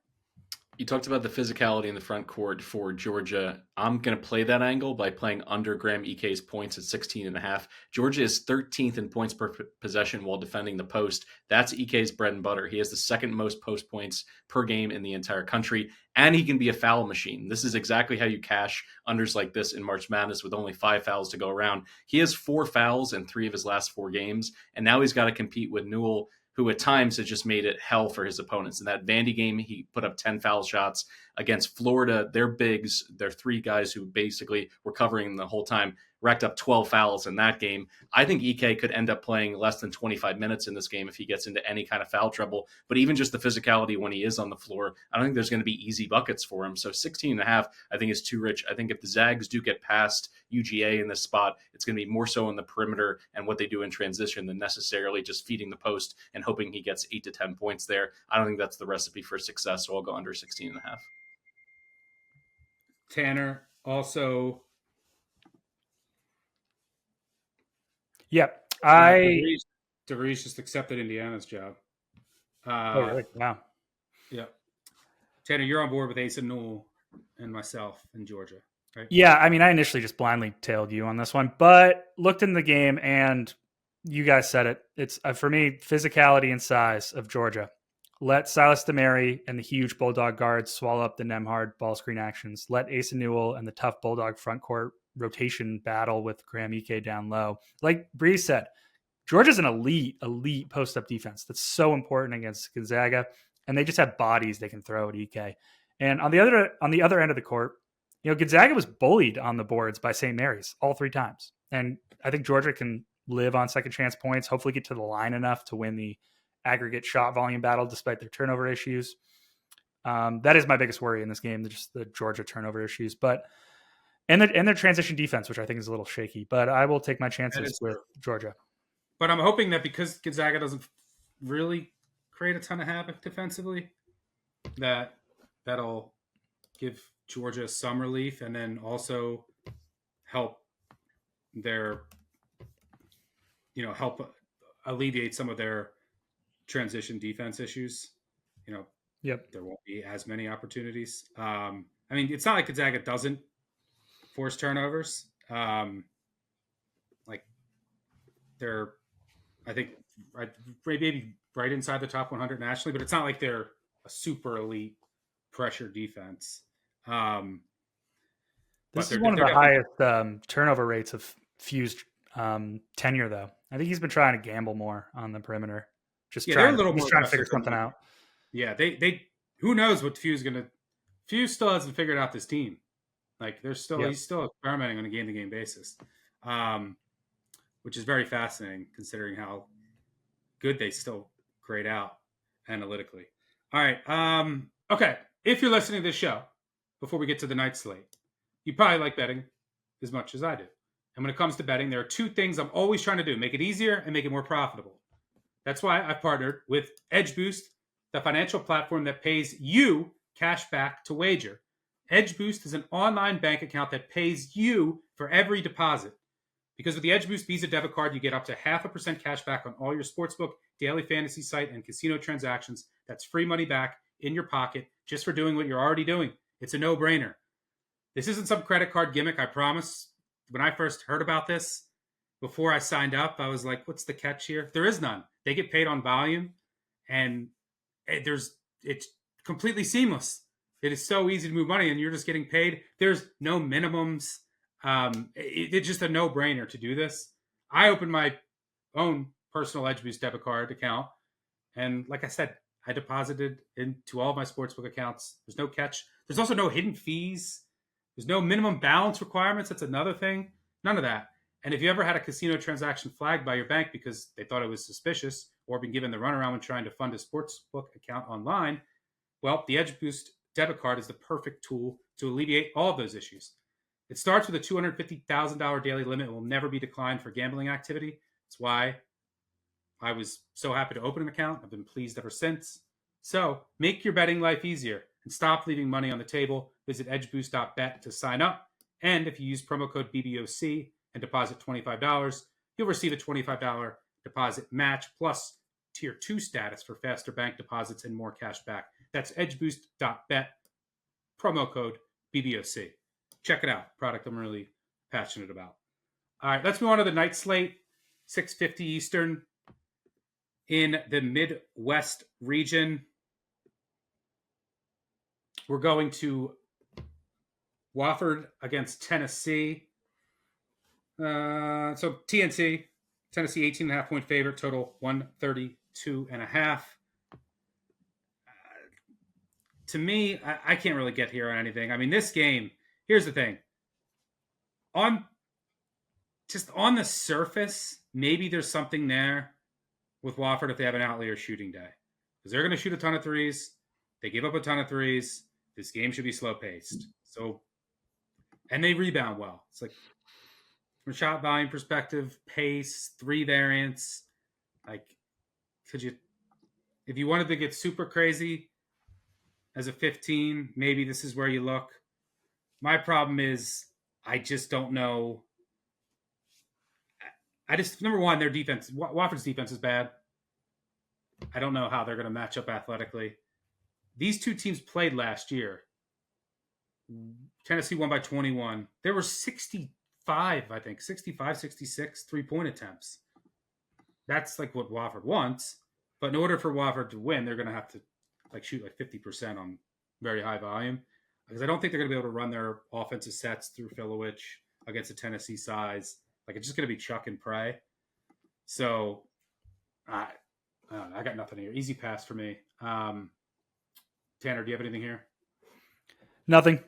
You talked about the physicality in the front court for Georgia. I'm going to play that angle by playing under Graham Ike's points at 16.5. Georgia is 13th in points per possession while defending the post. That's Ike's bread and butter. He has the second most post points per game in the entire country, and he can be a foul machine. This is exactly how you cash unders like this in March Madness with only 5 fouls to go around. He has 4 fouls in 3 of his last 4 games, and now he's got to compete with Newell, who at times has just made it hell for his opponents. In that Vandy game, he put up 10 foul shots. Against Florida, their bigs, their three guys who basically were covering the whole time, racked up 12 fouls in that game. I think EK could end up playing less than 25 minutes in this game if he gets into any kind of foul trouble. But even just the physicality when he is on the floor, I don't think there's going to be easy buckets for him. So 16.5, I think, is too rich. I think if the Zags do get past UGA in this spot, it's going to be more so on the perimeter and what they do in transition than necessarily just feeding the post and hoping he gets 8 to 10 points there. I don't think that's the recipe for success, so I'll go under 16.5. Tanner also. Yep. DeVries just accepted Indiana's job. Oh, really? Wow. Yeah. Tanner, you're on board with Ace and Newell and myself in Georgia, right? Yeah, I mean, I initially just blindly tailed you on this one, but looked in the game and you guys said it. It's, for me, physicality and size of Georgia. Let Silas DeMary and the huge Bulldog guards swallow up the Nemhard ball screen actions. Let Asa Newell and the tough Bulldog front court rotation battle with Graham Ike down low. Like Breeze said, Georgia's an elite post-up defense. That's so important against Gonzaga, and they just have bodies they can throw at Ike. And on the other end of the court, Gonzaga was bullied on the boards by St. Mary's all 3 times. And I think Georgia can live on second chance points, hopefully get to the line enough to win the aggregate shot volume battle despite their turnover issues. That is my biggest worry in this game, just the Georgia turnover issues. But and their transition defense, which I think is a little shaky. But I will take my chances with Georgia. But I'm hoping that because Gonzaga doesn't really create a ton of havoc defensively, that'll give Georgia some relief and then also help help alleviate some of their transition defense issues. Yep. There won't be as many opportunities. I mean, it's not like Gonzaga doesn't force turnovers. They're, I think, maybe right inside the top 100 nationally, but it's not like they're a super elite pressure defense. This is one of the highest turnover rates of Few's tenure, though. I think he's been trying to gamble more on the perimeter. He's trying to figure something out. Yeah, they who knows what Few's going to. Few still hasn't figured out this team. Like he's still experimenting on a game-to-game basis, which is very fascinating considering how good they still grade out analytically. All right. Okay. If you're listening to this show, before we get to the night slate, you probably like betting as much as I do. And when it comes to betting, there are 2 things I'm always trying to do: make it easier and make it more profitable. That's why I've partnered with Edgeboost, the financial platform that pays you cash back to wager. Edgeboost is an online bank account that pays you for every deposit. Because with the Edgeboost Visa debit card, you get up to 0.5% cash back on all your sportsbook, daily fantasy site, and casino transactions. That's free money back in your pocket just for doing what you're already doing. It's a no-brainer. This isn't some credit card gimmick, I promise. When I first heard about this, before I signed up, I was like, what's the catch here? There is none. They get paid on volume, and it's completely seamless. It is so easy to move money, and you're just getting paid. There's no minimums. It's just a no-brainer to do this. I opened my own personal Edgeboost debit card account, and like I said, I deposited into all of my sportsbook accounts. There's no catch. There's also no hidden fees. There's no minimum balance requirements. That's another thing. None of that. And if you ever had a casino transaction flagged by your bank because they thought it was suspicious or been given the runaround when trying to fund a sportsbook account online, well, the Edgeboost debit card is the perfect tool to alleviate all of those issues. It starts with a $250,000 daily limit and will never be declined for gambling activity. That's why I was so happy to open an account. I've been pleased ever since. So make your betting life easier and stop leaving money on the table. Visit Edgeboost.bet to sign up. And if you use promo code BBOC and deposit $25, you'll receive a $25 deposit match plus Tier 2 status for faster bank deposits and more cash back. That's Edgeboost.bet, promo code BBOC. Check it out. Product I'm really passionate about. All right, let's move on to the night slate. 6:50 Eastern in the Midwest region. We're going to Wofford against Tennessee. So TNC, Tennessee 18.5 point favorite, total 132. 2.5. To me, I can't really get here on anything. I mean, this game, here's the thing. On the surface, maybe there's something there with Wofford if they have an outlier shooting day. Because they're going to shoot a ton of threes. They give up a ton of threes. This game should be slow-paced. So, and they rebound well. It's like, from a shot volume perspective, pace, 3 variance, like, if you wanted to get super crazy as a 15, maybe this is where you look. My problem is I just don't know. Number one, their defense, Wofford's defense is bad. I don't know how they're going to match up athletically. These two teams played last year. Tennessee won by 21. There were 65, 66 3-point attempts. That's like what Wofford wants. But in order for Wofford to win, they're going to have to shoot 50% on very high volume. Because I don't think they're going to be able to run their offensive sets through Filowich against a Tennessee size. It's just going to be chuck and pray. So, I don't know. I got nothing here. Easy pass for me. Tanner, do you have anything here? Nothing.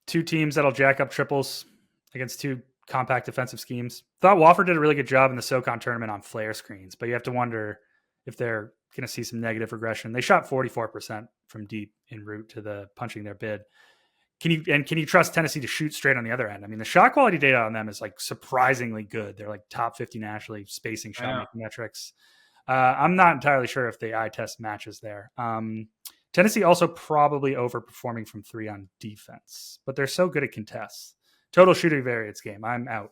Two teams that'll jack up triples against two compact defensive schemes. Thought Wofford did a really good job in the SoCon tournament on flare screens, but you have to wonder if they're going to see some negative regression. They shot 44% from deep en route to the punching their bid. Can you trust Tennessee to shoot straight on the other end? I mean, the shot quality data on them is surprisingly good. They're top 50 nationally, spacing, shot making metrics. I'm not entirely sure if the eye test matches there. Tennessee also probably overperforming from 3 on defense, but they're so good at contests. Total shooting variance game. I'm out.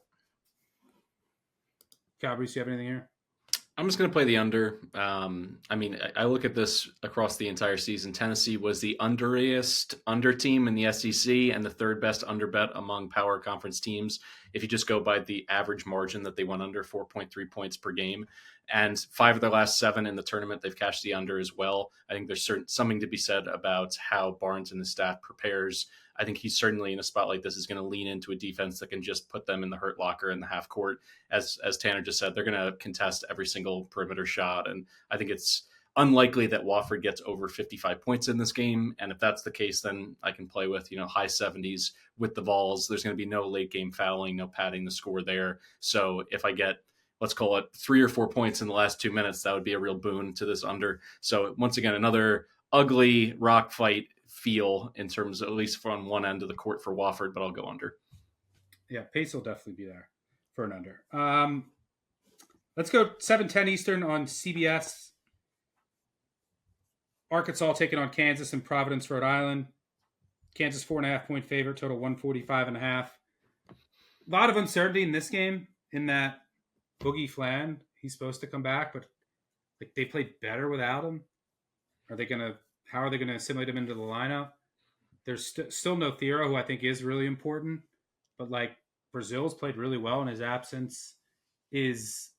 Calabrese, do you have anything here? I'm just going to play the under. I look at this across the entire season. Tennessee was the underiest under team in the SEC and the third best under bet among power conference teams. If you just go by the average margin that they went under, 4.3 points per game. And 5 of their last 7 in the tournament, they've cashed the under as well. I think there's something to be said about how Barnes and his staff prepares. I think he's certainly in a spot like this is going to lean into a defense that can just put them in the hurt locker in the half court. As Tanner just said, they're going to contest every single perimeter shot. And I think it's unlikely that Wofford gets over 55 points in this game. And if that's the case, then I can play with, high 70s with the Vols. There's going to be no late game fouling, no padding the score there. So if I get, let's call it 3 or 4 points in the last 2 minutes, that would be a real boon to this under. So once again, another ugly rock fight feel in terms of, at least from one end of the court for Wofford, but I'll go under. Yeah, pace will definitely be there for an under. Let's go 7:10 Eastern on CBS. Arkansas taking on Kansas in Providence, Rhode Island. Kansas 4.5 point favorite, total 145.5. A lot of uncertainty in this game in that Boogie Flan, he's supposed to come back, but they played better without him. How are they going to assimilate him into the lineup? There's still no Thero, who I think is really important, but Brazil's played really well in his absence. Is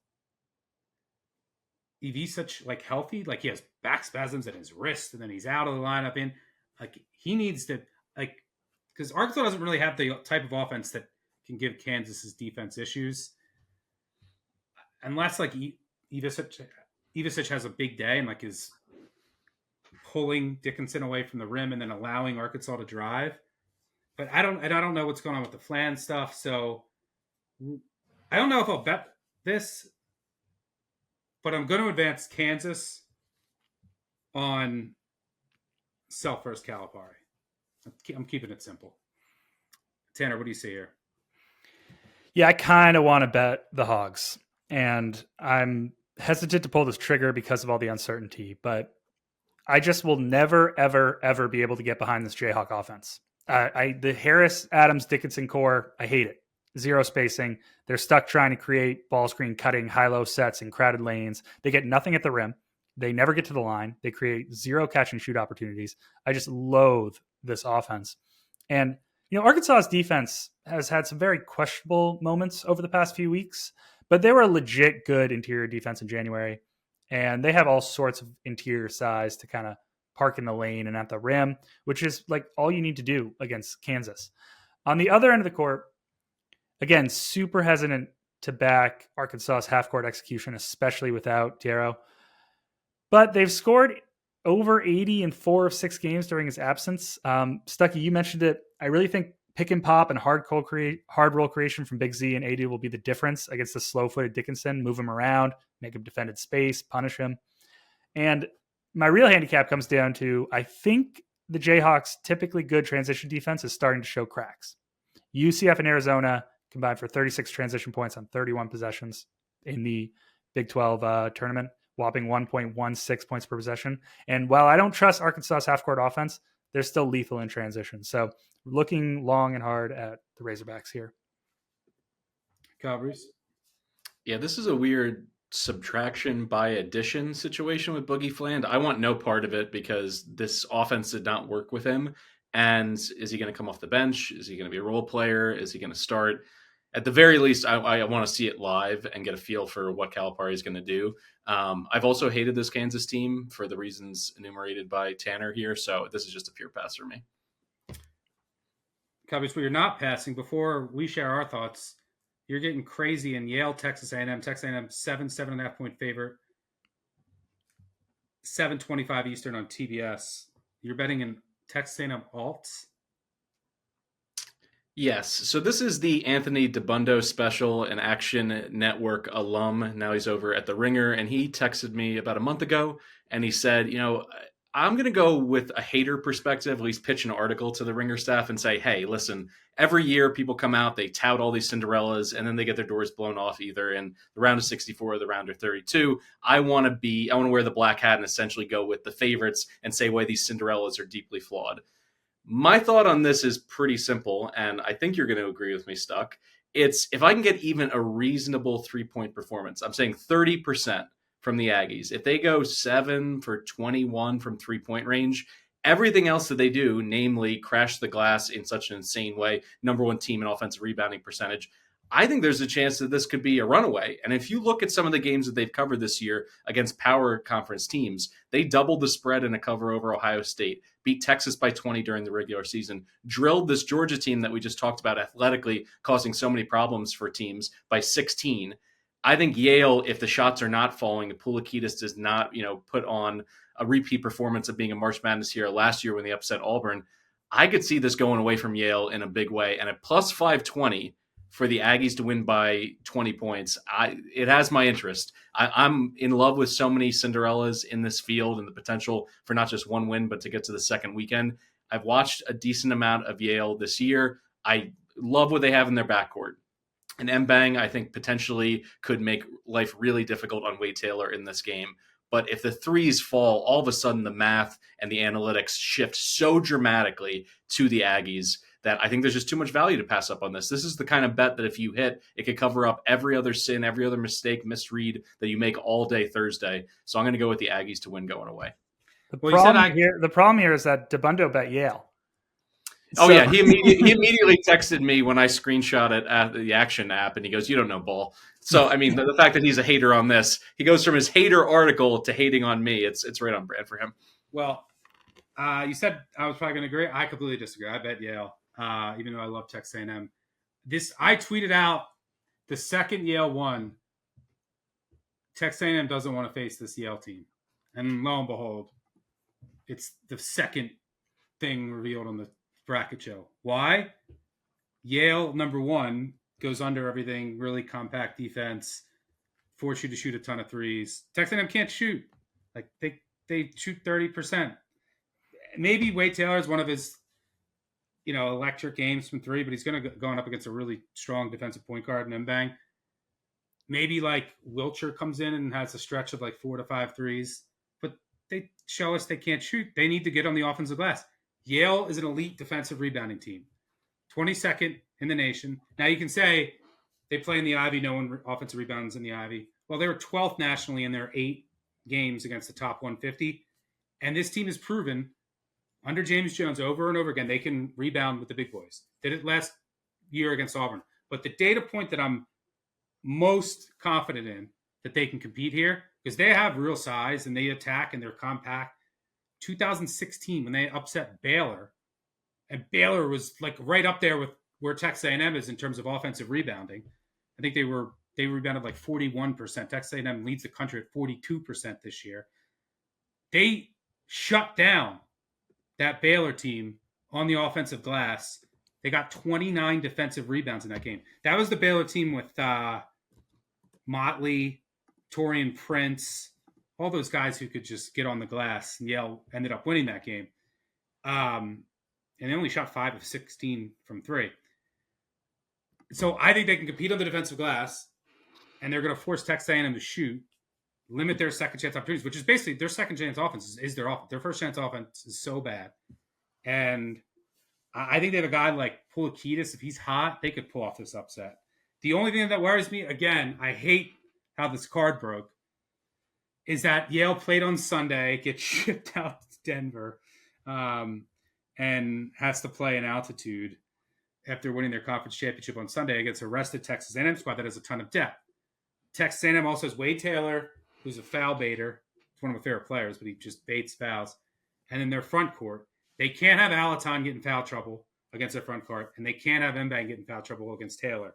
Ivica healthy? He has back spasms in his wrist, and then he's out of the lineup. He needs to because Arkansas doesn't really have the type of offense that can give Kansas's defense issues, unless Ivica has a big day and is pulling Dickinson away from the rim and then allowing Arkansas to drive. But I don't know what's going on with the Flan stuff, so I don't know if I'll bet this, but I'm going to advance Kansas on sell first Calipari. I'm keeping it simple. Tanner, what do you see here? Yeah, I kind of want to bet the Hogs, and I'm hesitant to pull this trigger because of all the uncertainty, but I just will never, ever, ever be able to get behind this Jayhawk offense. The Harris, Adams, Dickinson core, I hate it. Zero spacing. They're stuck trying to create ball screen cutting, high-low sets in crowded lanes. They get nothing at the rim. They never get to the line. They create zero catch and shoot opportunities. I just loathe this offense. And, Arkansas's defense has had some very questionable moments over the past few weeks, but they were a legit good interior defense in January. And they have all sorts of interior size to kind of park in the lane and at the rim, which is all you need to do against Kansas. On the other end of the court, again, super hesitant to back Arkansas's half-court execution, especially without Darrow. But they've scored over 80 in 4 of 6 games during his absence. Stuckey, you mentioned it. I really think pick and pop and hard roll creation from Big Z and Adu will be the difference against the slow-footed Dickinson. Move him around, make him defended space, punish him. And my real handicap comes down to, I think the Jayhawks' typically good transition defense is starting to show cracks. UCF and Arizona combined for 36 transition points on 31 possessions in the Big 12 tournament, whopping 1.16 points per possession. And while I don't trust Arkansas's half-court offense, they're still lethal in transition. So looking long and hard at the Razorbacks here. Calabrese? Yeah, this is a weird subtraction by addition situation with Boogie Fland. I want no part of it because this offense did not work with him. And is he going to come off the bench? Is he going to be a role player? Is he going to start? At the very least, I want to see it live and get a feel for what Calipari is going to do. I've also hated this Kansas team for the reasons enumerated by Tanner here. So this is just a pure pass for me. Calabrese, well, you're not passing. Before we share our thoughts, you're getting crazy in Yale, Texas A&M. Texas A&M 7.5 point favorite. 7:25 Eastern on TBS. You're betting in Texas A&M alts? Yes. So this is the Anthony DeBundo special, an Action Network alum. Now he's over at The Ringer, and he texted me about a month ago, and he said, I'm going to go with a hater perspective, at least pitch an article to the Ringer staff and say, hey, listen, every year people come out, they tout all these Cinderellas, and then they get their doors blown off either in the round of 64 or the round of 32. I want to wear the black hat and essentially go with the favorites and say why these Cinderellas are deeply flawed. My thought on this is pretty simple, and I think you're going to agree with me, Stuck. It's if I can get even a reasonable 3-point performance, I'm saying 30% from the Aggies. If they go 7 for 21 from 3-point range, everything else that they do, namely crash the glass in such an insane way, number 1 team in offensive rebounding percentage, I think there's a chance that this could be a runaway. And if you look at some of the games that they've covered this year against power conference teams, they doubled the spread in a cover over Ohio State, beat Texas by 20 during the regular season, drilled this Georgia team that we just talked about athletically, causing so many problems for teams by 16. I think Yale, if the shots are not falling, if Poulikitis does not, put on a repeat performance of being a March Madness hero last year when they upset Auburn, I could see this going away from Yale in a big way. And at plus 520 for the Aggies to win by 20 points, it has my interest. I'm in love with so many Cinderellas in this field and the potential for not just one win, but to get to the second weekend. I've watched a decent amount of Yale this year. I love what they have in their backcourt. And Mbang, I think, potentially could make life really difficult on Wade Taylor in this game. But if the threes fall, all of a sudden the math and the analytics shift so dramatically to the Aggies that I think there's just too much value to pass up on this. This is the kind of bet that if you hit, it could cover up every other sin, every other mistake, misread that you make all day Thursday. So I'm going to go with the Aggies to win going away. The problem here is that DeBundo bet Yale. Oh, so. Yeah. He immediately texted me when I screenshot it at the Action app, and he goes, you don't know ball. So, I mean, the fact that he's a hater on this, he goes from his hater article to hating on me. It's right on brand for him. Well, you said I was probably going to agree. I completely disagree. I bet Yale, even though I love Texas A&M. I tweeted out the second Yale won, Texas A&M doesn't want to face this Yale team. And lo and behold, it's the second thing revealed on the bracket show. Why? Yale, number 1, goes under everything, really compact defense, force you to shoot a ton of threes. Texas A&M can't shoot. Like they shoot 30%. Maybe Wade Taylor is one of his, electric games from 3, but he's going up against a really strong defensive point guard in Mbang. Maybe like Wilcher comes in and has a stretch of like 4 to 5 threes, but they show us they can't shoot. They need to get on the offensive glass. Yale is an elite defensive rebounding team, 22nd in the nation. Now you can say they play in the Ivy, no one offensive rebounds in the Ivy. Well, they were 12th nationally in their 8 games against the top 150. And this team has proven under James Jones over and over again, they can rebound with the big boys. Did it last year against Auburn. But the data point that I'm most confident in that they can compete here, because they have real size and they attack and they're compact. 2016, when they upset Baylor, and Baylor was like right up there with where Texas A&M is in terms of offensive rebounding. I think they they rebounded like 41%. Texas A&M leads the country at 42% this year. They shut down that Baylor team on the offensive glass. They got 29 defensive rebounds in that game. That was the Baylor team with Motley, Torian Prince, all those guys who could just get on the glass. And Yale ended up winning that game. And they only shot 5 of 16 from 3. So I think they can compete on the defensive glass, and they're going to force Texas A&M to shoot, limit their second chance opportunities, which is basically their second chance offense is their offense. Their first chance offense is so bad. And I think they have a guy like Pulikitis. If he's hot, they could pull off this upset. The only thing that worries me, again, I hate how this card broke, is that Yale played on Sunday, gets shipped out to Denver, and has to play in altitude after winning their conference championship on Sunday against a rested Texas A&M squad that has a ton of depth. Texas A&M also has Wade Taylor, who's a foul baiter. He's one of my favorite players, but he just baits fouls. And in their front court, they can't have Alaton get in foul trouble against their front court, and they can't have Mbang get in foul trouble against Taylor.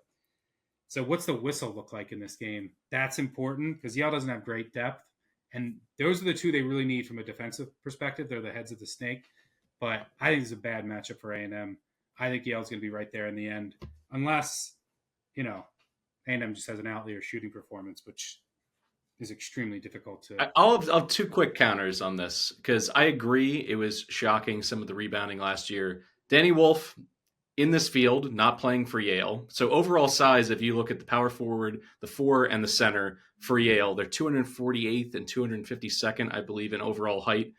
So what's the whistle look like in this game? That's important because Yale doesn't have great depth. And those are the two they really need from a defensive perspective. They're the heads of the snake. But I think it's a bad matchup for A&M. I think Yale's going to be right there in the end. Unless, A&M just has an outlier shooting performance, which is extremely difficult to... I'll have 2 quick counters on this, because I agree it was shocking, some of the rebounding last year. Danny Wolf in this field, not playing for Yale. So overall size, if you look at the power forward, the 4, and the center for Yale, they're 248th and 252nd, I believe, in overall height.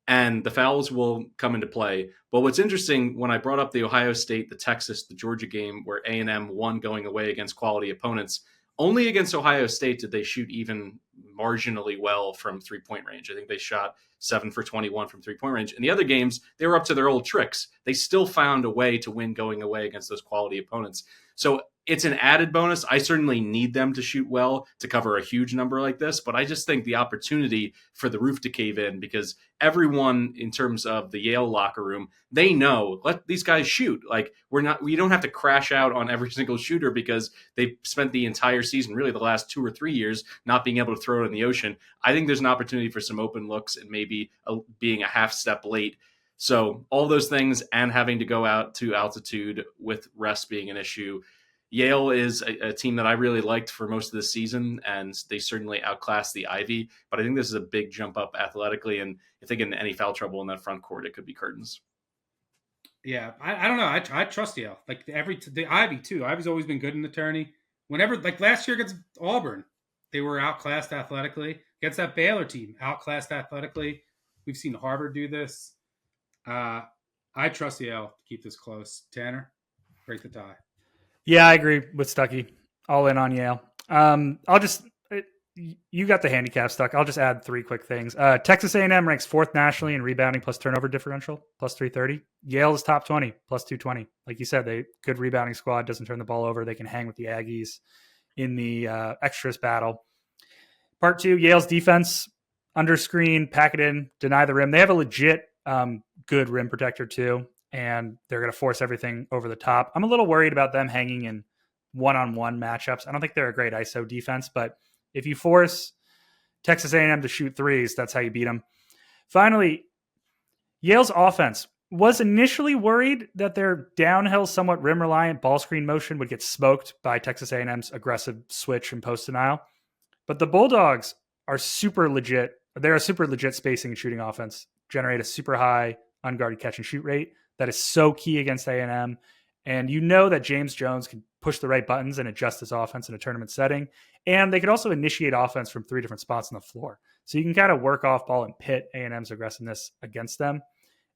And the fouls will come into play. But what's interesting, when I brought up the Ohio State, the Texas, the Georgia game where A&M won going away against quality opponents, only against Ohio State did they shoot even marginally well from three-point range. I think they shot 7 for 21 from three-point range. In the other games, they were up to their old tricks. They still found a way to win going away against those quality opponents. So it's an added bonus. I certainly need them to shoot well to cover a huge number like this, but I just think the opportunity for the roof to cave in, because everyone in terms of the Yale locker room, they know, let these guys shoot. Like, we don't have to crash out on every single shooter because they've spent the entire season, really the last 2 or 3 years, not being able to throw it in the ocean. I think there's an opportunity for some open looks and maybe being a half step late. So all those things, and having to go out to altitude with rest being an issue. Yale is a team that I really liked for most of the season, and they certainly outclassed the Ivy. But I think this is a big jump up athletically, and if they get into any foul trouble in that front court, it could be curtains. Yeah, I don't know. I trust Yale. Like the Ivy too. Ivy's always been good in the tourney. Whenever, like last year against Auburn, they were outclassed athletically. Against that Baylor team, outclassed athletically. We've seen Harvard do this. I trust Yale to keep this close. Tanner, break the tie. Yeah, I agree with Stuckey. All in on Yale. You got the handicap, Stuck. I'll just add 3 quick things. Texas A&M ranks 4th nationally in rebounding plus turnover differential, plus 330. Yale is top 20, plus 220. Like you said, they good rebounding squad, doesn't turn the ball over. They can hang with the Aggies in the extras battle. Part 2, Yale's defense, under screen, pack it in, deny the rim. They have a legit good rim protector too, and they're going to force everything over the top. I'm a little worried about them hanging in one-on-one matchups. I don't think they're a great ISO defense, but if you force Texas A&M to shoot threes, that's how you beat them. Finally, Yale's offense was initially worried that their downhill, somewhat rim-reliant ball screen motion would get smoked by Texas A&M's aggressive switch and post denial. But the Bulldogs are super legit. They're a super legit spacing and shooting offense, generate a super high unguarded catch and shoot rate. That is so key against A&M. And you know that James Jones can push the right buttons and adjust his offense in a tournament setting. And they could also initiate offense from 3 different spots on the floor. So you can kind of work off ball and pit A&M's aggressiveness against them.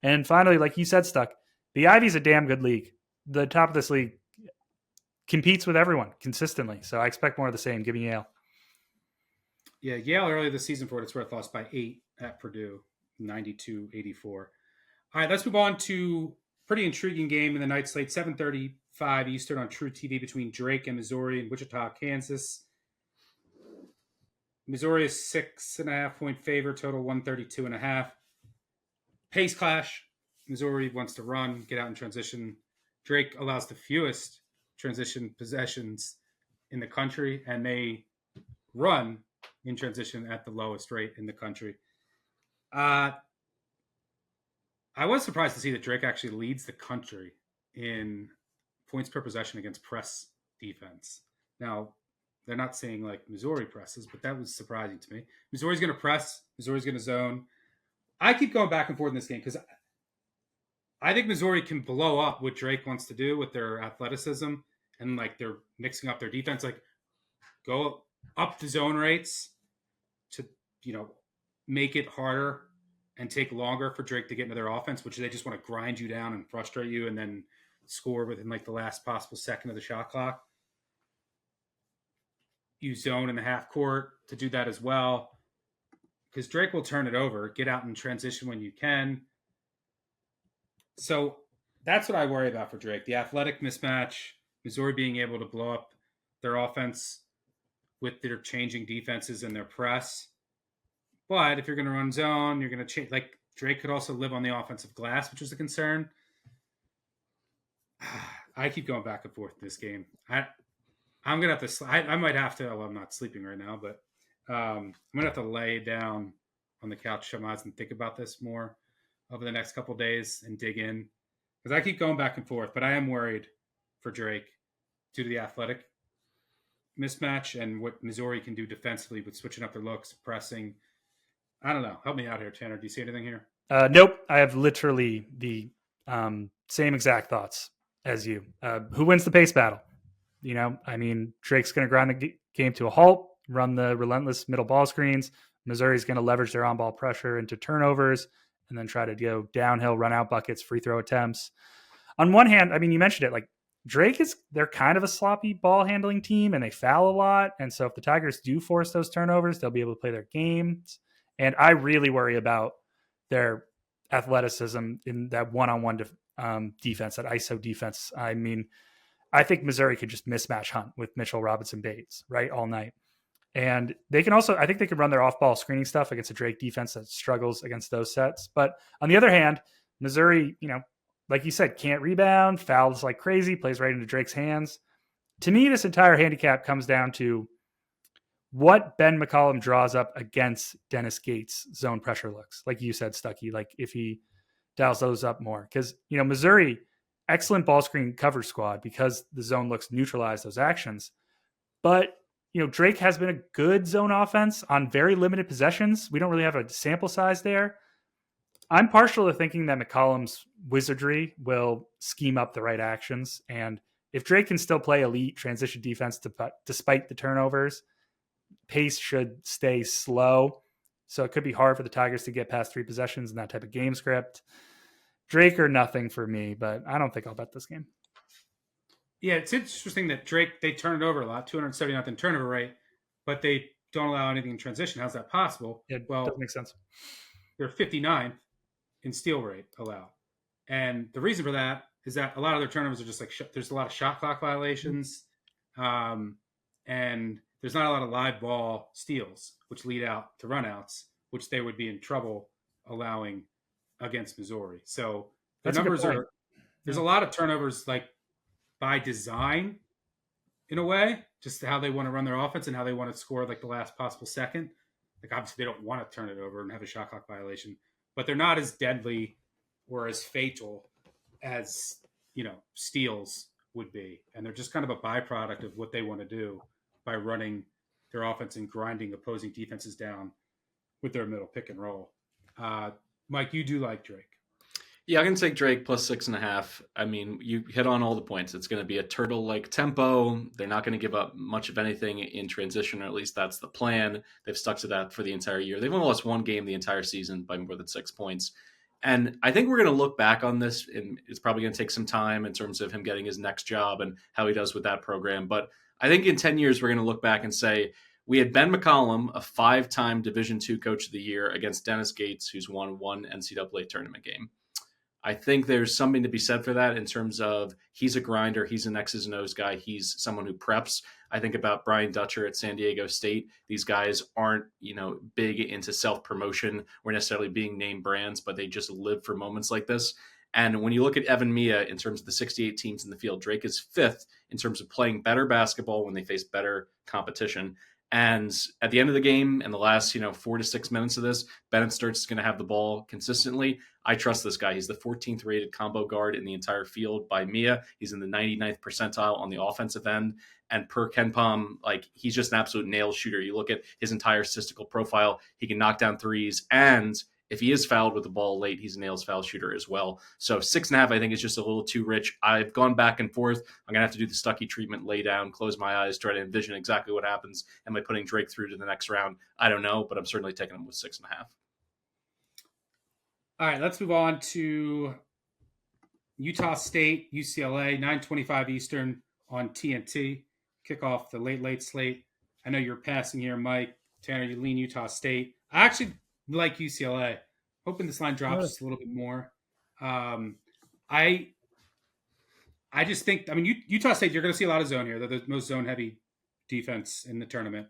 And finally, like you said, Stuck, the Ivy's a damn good league. The top of this league competes with everyone consistently. So I expect more of the same. Give me Yale. Yeah, Yale earlier this season, for what it's worth, lost by 8 at Purdue, 92-84. All right, let's move on to pretty intriguing game in the night slate, 7:35 Eastern on True TV between Drake and Missouri in Wichita, Kansas. Missouri is 6.5-point favorite, total 132.5. Pace clash. Missouri wants to run, get out in transition. Drake allows the fewest transition possessions in the country, and they run in transition at the lowest rate in the country. I was surprised to see that Drake actually leads the country in points per possession against press defense. Now, they're not saying like Missouri presses, but that was surprising to me. Missouri's going to press. Missouri's going to zone. I keep going back and forth in this game because I think Missouri can blow up what Drake wants to do with their athleticism and like they're mixing up their defense. Like go up the zone rates to, make it harder and take longer for Drake to get into their offense, which they just want to grind you down and frustrate you and then score within like the last possible second of the shot clock. You zone in the half court to do that as well because Drake will turn it over, get out and transition when you can. So that's what I worry about for Drake. The athletic mismatch, Missouri being able to blow up their offense with their changing defenses and their press. But if you're going to run zone, you're going to change. Like Drake could also live on the offensive glass, which is a concern. I keep going back and forth in this game. I'm going to have to, I might have to, well, I'm not sleeping right now, but I'm going to have to lay down on the couch, shut my eyes and think about this more over the next couple of days and dig in. Because I keep going back and forth, but I am worried for Drake due to the athletic mismatch and what Missouri can do defensively with switching up their looks, pressing. I don't know. Help me out here, Tanner. Do you see anything here? Nope. I have literally the same exact thoughts as you. Who wins the pace battle? Drake's going to grind the game to a halt, run the relentless middle ball screens. Missouri's going to leverage their on-ball pressure into turnovers and then try to go downhill, run out buckets, free throw attempts. On one hand, you mentioned it, like they're kind of a sloppy ball handling team and they foul a lot. And so if the Tigers do force those turnovers, they'll be able to play their games. And I really worry about their athleticism in that one-on-one defense, that ISO defense. I think Missouri could just mismatch hunt with Mitchell Robinson Bates, right, all night. And they can also, I think they could run their off-ball screening stuff against a Drake defense that struggles against those sets. But on the other hand, Missouri, like you said, can't rebound, fouls like crazy, plays right into Drake's hands. To me, this entire handicap comes down to what Ben McCollum draws up against Dennis Gates' zone pressure looks. Like you said, Stuckey, like if he dials those up more. Because, Missouri, excellent ball screen cover squad because the zone looks neutralize those actions. But, Drake has been a good zone offense on very limited possessions. We don't really have a sample size there. I'm partial to thinking that McCollum's wizardry will scheme up the right actions. And if Drake can still play elite transition defense despite the turnovers, pace should stay slow. So it could be hard for the Tigers to get past 3 possessions in that type of game script. Drake or nothing for me, but I don't think I'll bet this game. Yeah, it's interesting that Drake, they turn it over a lot, 270 turnover rate, but they don't allow anything in transition. How's that possible? It doesn't make sense. They're 59th in steal rate allowed. And the reason for that is that a lot of their turnovers are just like, there's a lot of shot clock violations. And there's not a lot of live ball steals, which lead out to runouts, which they would be in trouble allowing against Missouri. So the numbers are, there's a lot of turnovers like by design in a way, just how they want to run their offense and how they want to score like the last possible second. Like obviously they don't want to turn it over and have a shot clock violation, but they're not as deadly or as fatal as, steals would be. And they're just kind of a byproduct of what they want to do by running their offense and grinding opposing defenses down with their middle pick and roll. Mike, you do like Drake. Yeah, I can take Drake plus 6.5. You hit on all the points. It's going to be a turtle-like tempo. They're not going to give up much of anything in transition, or at least that's the plan. They've stuck to that for the entire year. They've only lost one game the entire season by more than 6 points. And I think we're going to look back on this, and it's probably going to take some time in terms of him getting his next job and how he does with that program. But I think in 10 years, we're going to look back and say, we had Ben McCollum, a 5-time Division II Coach of the Year, against Dennis Gates, who's won one NCAA tournament game. I think there's something to be said for that in terms of he's a grinder. He's an X's and O's guy. He's someone who preps. I think about Brian Dutcher at San Diego State. These guys aren't, big into self-promotion or necessarily being name brands, but they just live for moments like this. And when you look at Evan Mia in terms of the 68 teams in the field, Drake is 5th in terms of playing better basketball when they face better competition. And at the end of the game, in the last 4 to 6 minutes of this, Bennett Sturtz going to have the ball consistently. I trust this guy. He's the 14th rated combo guard in the entire field by Mia. He's in the 99th percentile on the offensive end. And per KenPom, he's just an absolute nail shooter. You look at his entire statistical profile, he can knock down threes. And if he is fouled with the ball late, he's a nails foul shooter as well. So 6.5, I think, is just a little too rich. I've gone back and forth. I'm going to have to do the Stuckey treatment, lay down, close my eyes, try to envision exactly what happens. Am I putting Drake through to the next round? I don't know, but I'm certainly taking him with 6.5. All right, let's move on to Utah State, UCLA, 9:25 Eastern on TNT. Kick off the late slate. I know you're passing here, Mike. Tanner, you lean Utah State. I actually like UCLA. Hoping this line drops just a little bit more. I just think, Utah State, you're going to see a lot of zone here. They're the most zone-heavy defense in the tournament.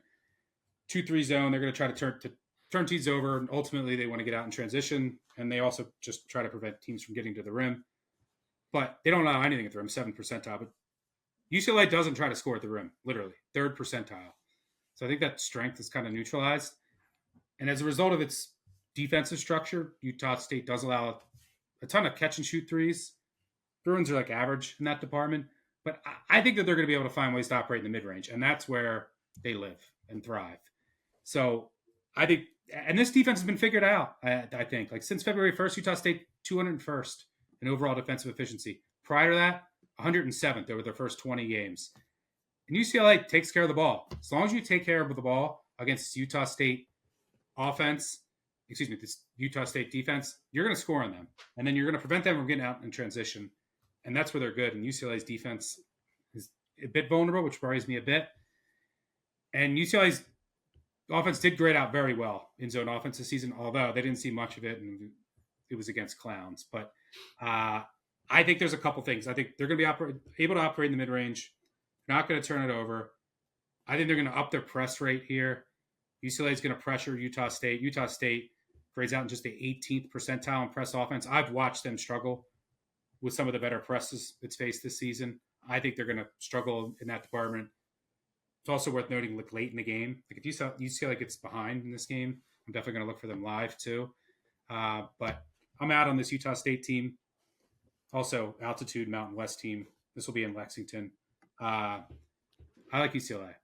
2-3 zone, they're going to try to turn teams over, and ultimately they want to get out in transition, and they also just try to prevent teams from getting to the rim. But they don't allow anything at the rim, 7th percentile. But UCLA doesn't try to score at the rim, literally, 3rd percentile. So I think that strength is kind of neutralized. And as a result of its defensive structure, Utah State does allow a ton of catch-and-shoot threes. Bruins are average in that department. But I think that they're going to be able to find ways to operate in the mid-range, and that's where they live and thrive. So I think – and this defense has been figured out, I think. Since February 1st, Utah State 201st in overall defensive efficiency. Prior to that, 107th over their first 20 games. And UCLA takes care of the ball. As long as you take care of the ball against Utah State this Utah State defense, you're going to score on them. And then you're going to prevent them from getting out in transition. And that's where they're good. And UCLA's defense is a bit vulnerable, which worries me a bit. And UCLA's offense did grade out very well in zone offense this season, although they didn't see much of it, and it was against clowns. But I think there's a couple things. I think they're going to be able to operate in the mid-range. They're not going to turn it over. I think they're going to up their press rate here. UCLA is going to pressure Utah State. Utah State grades out in just the 18th percentile in press offense. I've watched them struggle with some of the better presses it's faced this season. I think they're going to struggle in that department. It's also worth noting, late in the game. If UCLA gets behind in this game, I'm definitely going to look for them live too. But I'm out on this Utah State team. Also, altitude Mountain West team. This will be in Lexington. I like UCLA.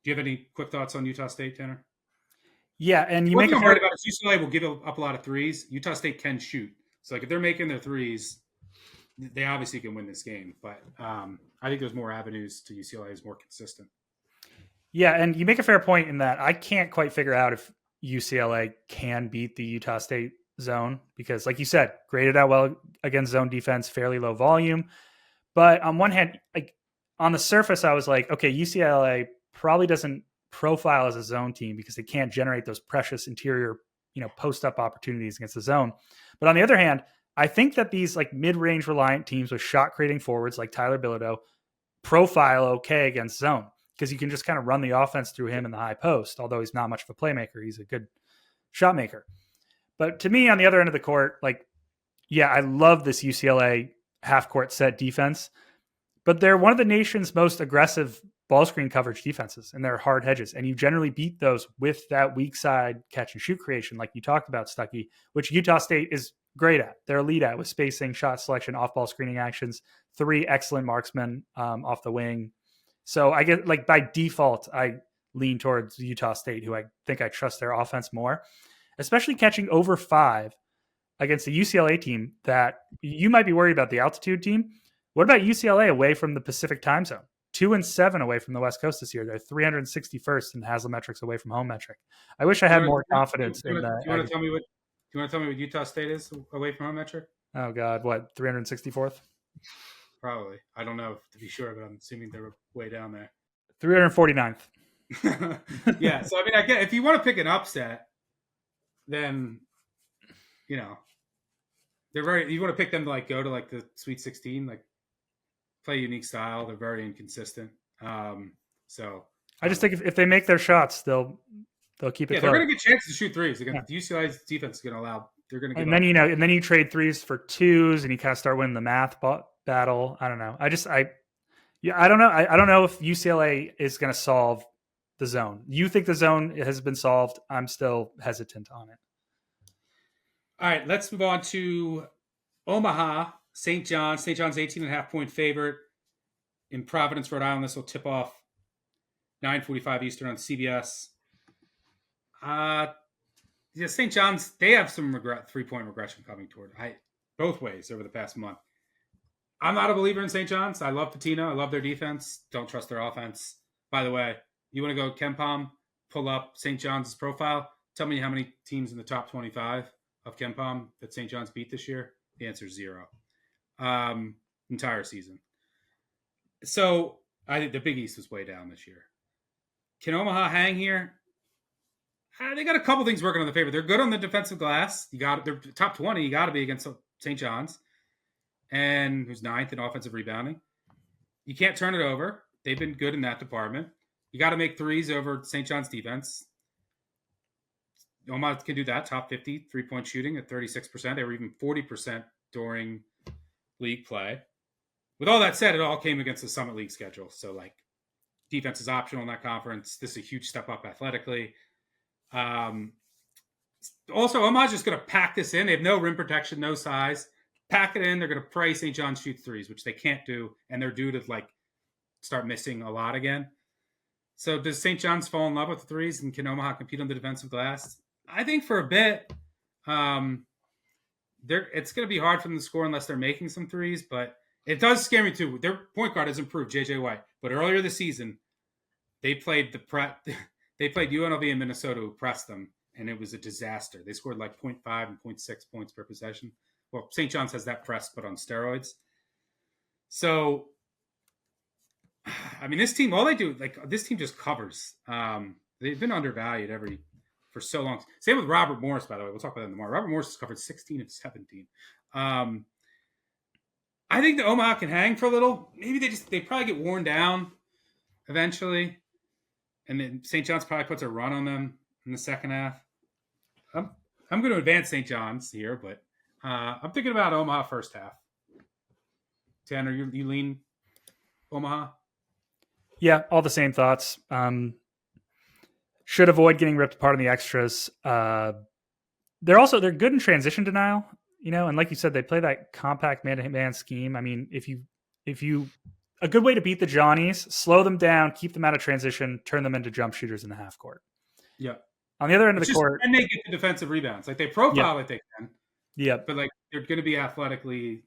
Do you have any quick thoughts on Utah State, Tanner? Yeah, and What I'm worried about is UCLA will give up a lot of threes. Utah State can shoot. So if they're making their threes, they obviously can win this game. But I think there's more avenues to UCLA is more consistent. Yeah, and you make a fair point in that I can't quite figure out if UCLA can beat the Utah State zone because, like you said, graded out well against zone defense, fairly low volume. But on one hand, on the surface, I was like, okay, UCLA probably doesn't profile as a zone team because they can't generate those precious interior, post-up opportunities against the zone. But on the other hand, I think that these mid-range reliant teams with shot-creating forwards like Tyler Bilodeau profile okay against zone because you can just kind of run the offense through him in the high post, although he's not much of a playmaker. He's a good shot maker. But to me, on the other end of the court, I love this UCLA half-court set defense, but they're one of the nation's most aggressive ball screen coverage defenses, and they're hard hedges. And you generally beat those with that weak side catch and shoot creation, like you talked about, Stuckey, which Utah State is great at. They're elite at with spacing, shot selection, off-ball screening actions, 3 excellent marksmen off the wing. So I get by default, I lean towards Utah State, who I think I trust their offense more, especially catching over 5 against the UCLA team that you might be worried about the altitude team. What about UCLA away from the Pacific time zone? 2-7 away from the West Coast this year. They're 361st in Haslametrics away from home metric. I wish I had more confidence in that. Do you want to tell me what Utah State is away from home metric? Oh God, what, 364th? Probably. I don't know to be sure, but I'm assuming they were way down there. 349th. Yeah. So I get if you want to pick an upset, then they're very. You want to pick them to go to the Sweet 16, play unique style. They're very inconsistent. So I just think if they make their shots, they'll keep it. Yeah, close. they're going to get chances to shoot threes. Again, the UCLA's defense is going to allow They're going to get. And then you trade threes for twos, and you kind of start winning the math battle. I don't know. I don't know. I don't know if UCLA is going to solve the zone. You think the zone has been solved? I'm still hesitant on it. All right, let's move on to Omaha, St. John's. St. John's 18.5-point favorite in Providence, Rhode Island. This will tip off 9:45 Eastern on CBS. St. John's, they have some 3-point regression coming toward both ways over the past month. I'm not a believer in St. John's. I love Patino. I love their defense. Don't trust their offense. By the way, you want to go KenPom, pull up St. John's profile. Tell me how many teams in the top 25 of KenPom that St. John's beat this year. The answer is 0. Entire season. So I think the Big East was way down this year. Can Omaha hang here? They got a couple things working on the favor. They're good on the defensive glass. They're top 20. You got to be against St. John's, and who's 9th in offensive rebounding. You can't turn it over. They've been good in that department. You got to make threes over St. John's defense. Omaha can do that. Top 50 3-point shooting at 36%. They were even 40% during league play. With all that said, it all came against the Summit League schedule. So, defense is optional in that conference. This is a huge step up athletically. Also, Omaha's just going to pack this in. They have no rim protection, no size. Pack it in. They're going to pray St. John's shoot threes, which they can't do, and they're due to start missing a lot again. So does St. John's fall in love with the threes, and can Omaha compete on the defensive glass? I think for a bit, it's going to be hard for them to score unless they're making some threes, but it does scare me too. Their point guard has improved, JJ White, but earlier this season, they played UNLV in Minnesota, who pressed them, and it was a disaster. They scored 0.5 and 0.6 points per possession. Well, St. John's has that press, but on steroids. So, this team, all they do, this team just covers. They've been undervalued for so long. Same with Robert Morris, by the way. We'll talk about that tomorrow. Robert Morris has covered 16 of 17. I think the Omaha can hang for a little. Maybe they probably get worn down eventually. And then St. John's probably puts a run on them in the second half. I'm going to advance St. John's here, but I'm thinking about Omaha first half. Tanner, you lean Omaha? Yeah, all the same thoughts. Should avoid getting ripped apart in the extras. They're good in transition denial, and like you said, they play that compact man-to-man scheme. If you a good way to beat the Johnnies, slow them down, keep them out of transition, turn them into jump shooters in the half court. Yeah. On the other end of the court, and they get the defensive rebounds. They profile like they can. Yeah. But they're going to be athletically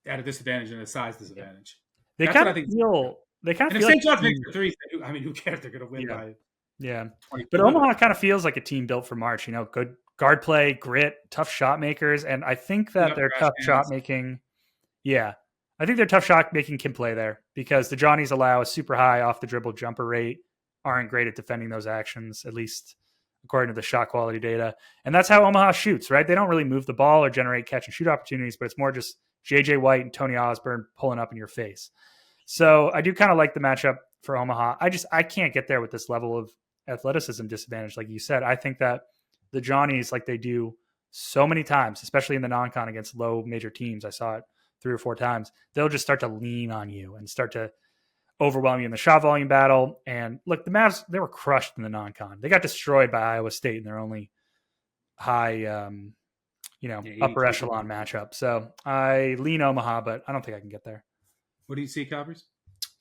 at a disadvantage and a size disadvantage. They kind of feel. They kind of feel. If St. John's makes the threes, who cares? They're going to win by. Yeah. But Omaha kind of feels like a team built for March. Good guard play, grit, tough shot makers, and I think that their tough shot making. Yeah. I think their tough shot making can play there because the Johnnies allow a super high off the dribble jumper rate, aren't great at defending those actions, at least according to the shot quality data. And that's how Omaha shoots, right? They don't really move the ball or generate catch and shoot opportunities, but it's more just JJ White and Tony Osborne pulling up in your face. So I do kind of like the matchup for Omaha. I can't get there with this level of athleticism disadvantage. Like you said, I think that the Johnnies, like they do so many times, especially in the non-con against low major teams, I saw it 3 or 4 times, they'll just start to lean on you and start to overwhelm you in the shot volume battle. And look, the Mavs, they were crushed in the non-con. They got destroyed by Iowa State in their only high, upper echelon matchup. So I lean Omaha, but I don't think I can get there. What do you see, Calabrese?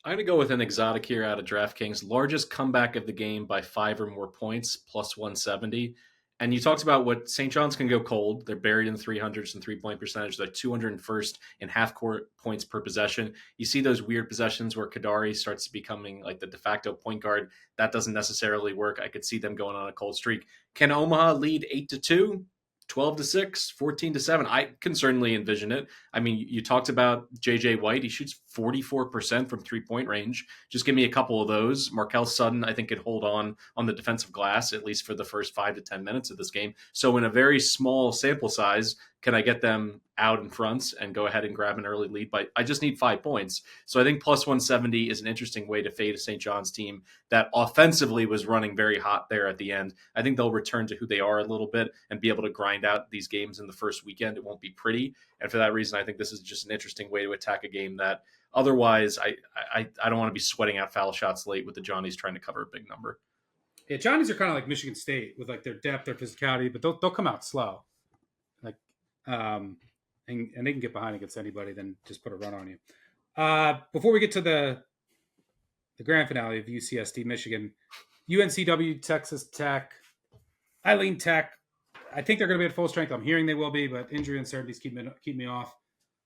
I'm going to go with an exotic here out of DraftKings. Largest comeback of the game by 5 or more points, plus 170. And you talked about what St. John's can go cold. They're buried in the 300s and 3-point percentage. They're 201st in half-court points per possession. You see those weird possessions where Kadari starts becoming the de facto point guard. That doesn't necessarily work. I could see them going on a cold streak. Can Omaha lead 8-2? 12-6, 14-7. I can certainly envision it. You talked about JJ White. He shoots 44% from 3-point range. Just give me a couple of those. Markel Sutton, I think, could hold on the defensive glass, at least for the first 5 to 10 minutes of this game. So in a very small sample size, can I get them out in front and go ahead and grab an early lead? But I just need 5 points. So I think plus 170 is an interesting way to fade a St. John's team that offensively was running very hot there at the end. I think they'll return to who they are a little bit and be able to grind out these games in the first weekend. It won't be pretty. And for that reason, I think this is just an interesting way to attack a game that otherwise I don't want to be sweating out foul shots late with the Johnnies trying to cover a big number. Yeah, Johnnies are kind of like Michigan State with like their depth, their physicality, but they'll come out slow. Like, and they can get behind against anybody, then just put a run on you. Before we get to the grand finale of UCSD Michigan, UNC-W, Texas Tech, I lean Tech. I think they're going to be at full strength. I'm hearing they will be, but injury uncertainties keep me off.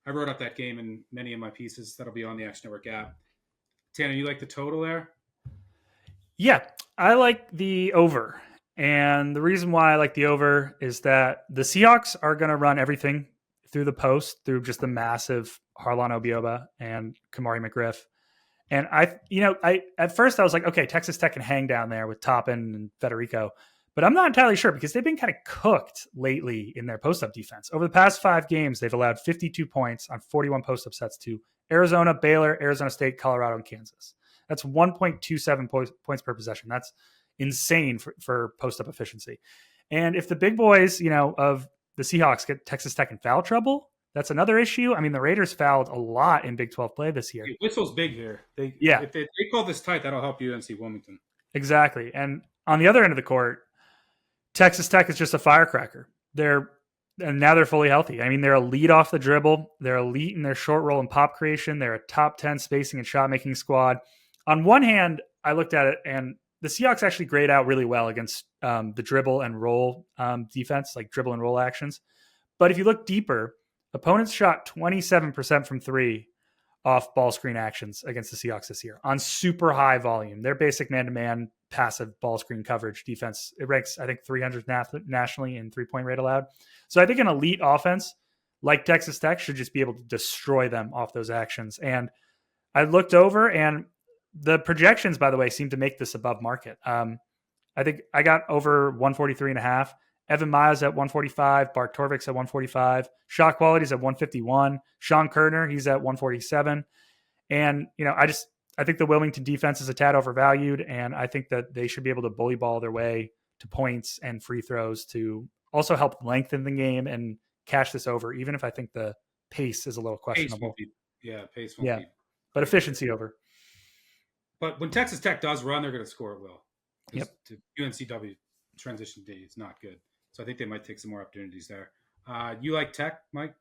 I wrote up that game in many of my pieces. That'll be on the Action Network app. Tanner, you like the total there? Yeah, I like the over. And the reason why I like the over is that the Seahawks are going to run everything through the post, through just the massive Harlan Obioba and Kamari McGriff. And I at first I was like, okay, Texas Tech can hang down there with Toppin and Federico. But I'm not entirely sure because they've been kind of cooked lately in their post-up defense. Over the past 5 games, they've allowed 52 points on 41 post-up sets to Arizona, Baylor, Arizona State, Colorado, and Kansas. That's 1.27 points per possession. That's insane for post-up efficiency. And if the big boys, of the Seahawks get Texas Tech in foul trouble, that's another issue. I mean, the Raiders fouled a lot in Big 12 play this year. Whistle's big here. If they call this tight, that'll help UNC Wilmington. Exactly. And on the other end of the court, Texas Tech is just a firecracker. And now they're fully healthy. I mean, they're elite off the dribble. They're elite in their short roll and pop creation. They're a top 10 spacing and shot making squad. On one hand, I looked at it and the Seahawks actually grade out really well against the dribble and roll defense, like dribble and roll actions. But if you look deeper, opponents shot 27% from 3 off ball screen actions against the Seahawks this year on super high volume. Their basic man-to-man passive ball screen coverage defense, it ranks, I think, 300th nationally in 3-point rate allowed. So I think an elite offense like Texas Tech should just be able to destroy them off those actions. And I looked over, and the projections, by the way, seem to make this above market. I think I got over 143.5. Evan Miles at 145, Bart Torvik's at 145, shot quality's at 151, Sean Kerner, he's at 147. And, I think the Wilmington defense is a tad overvalued, and I think that they should be able to bully ball their way to points and free throws to also help lengthen the game and cash this over, even if I think the pace is a little questionable. Pace won't be. But efficiency over. But when Texas Tech does run, they're going to score at will. Yep. To UNC-W transition D is not good. So I think they might take some more opportunities there. You like Tech, Mike?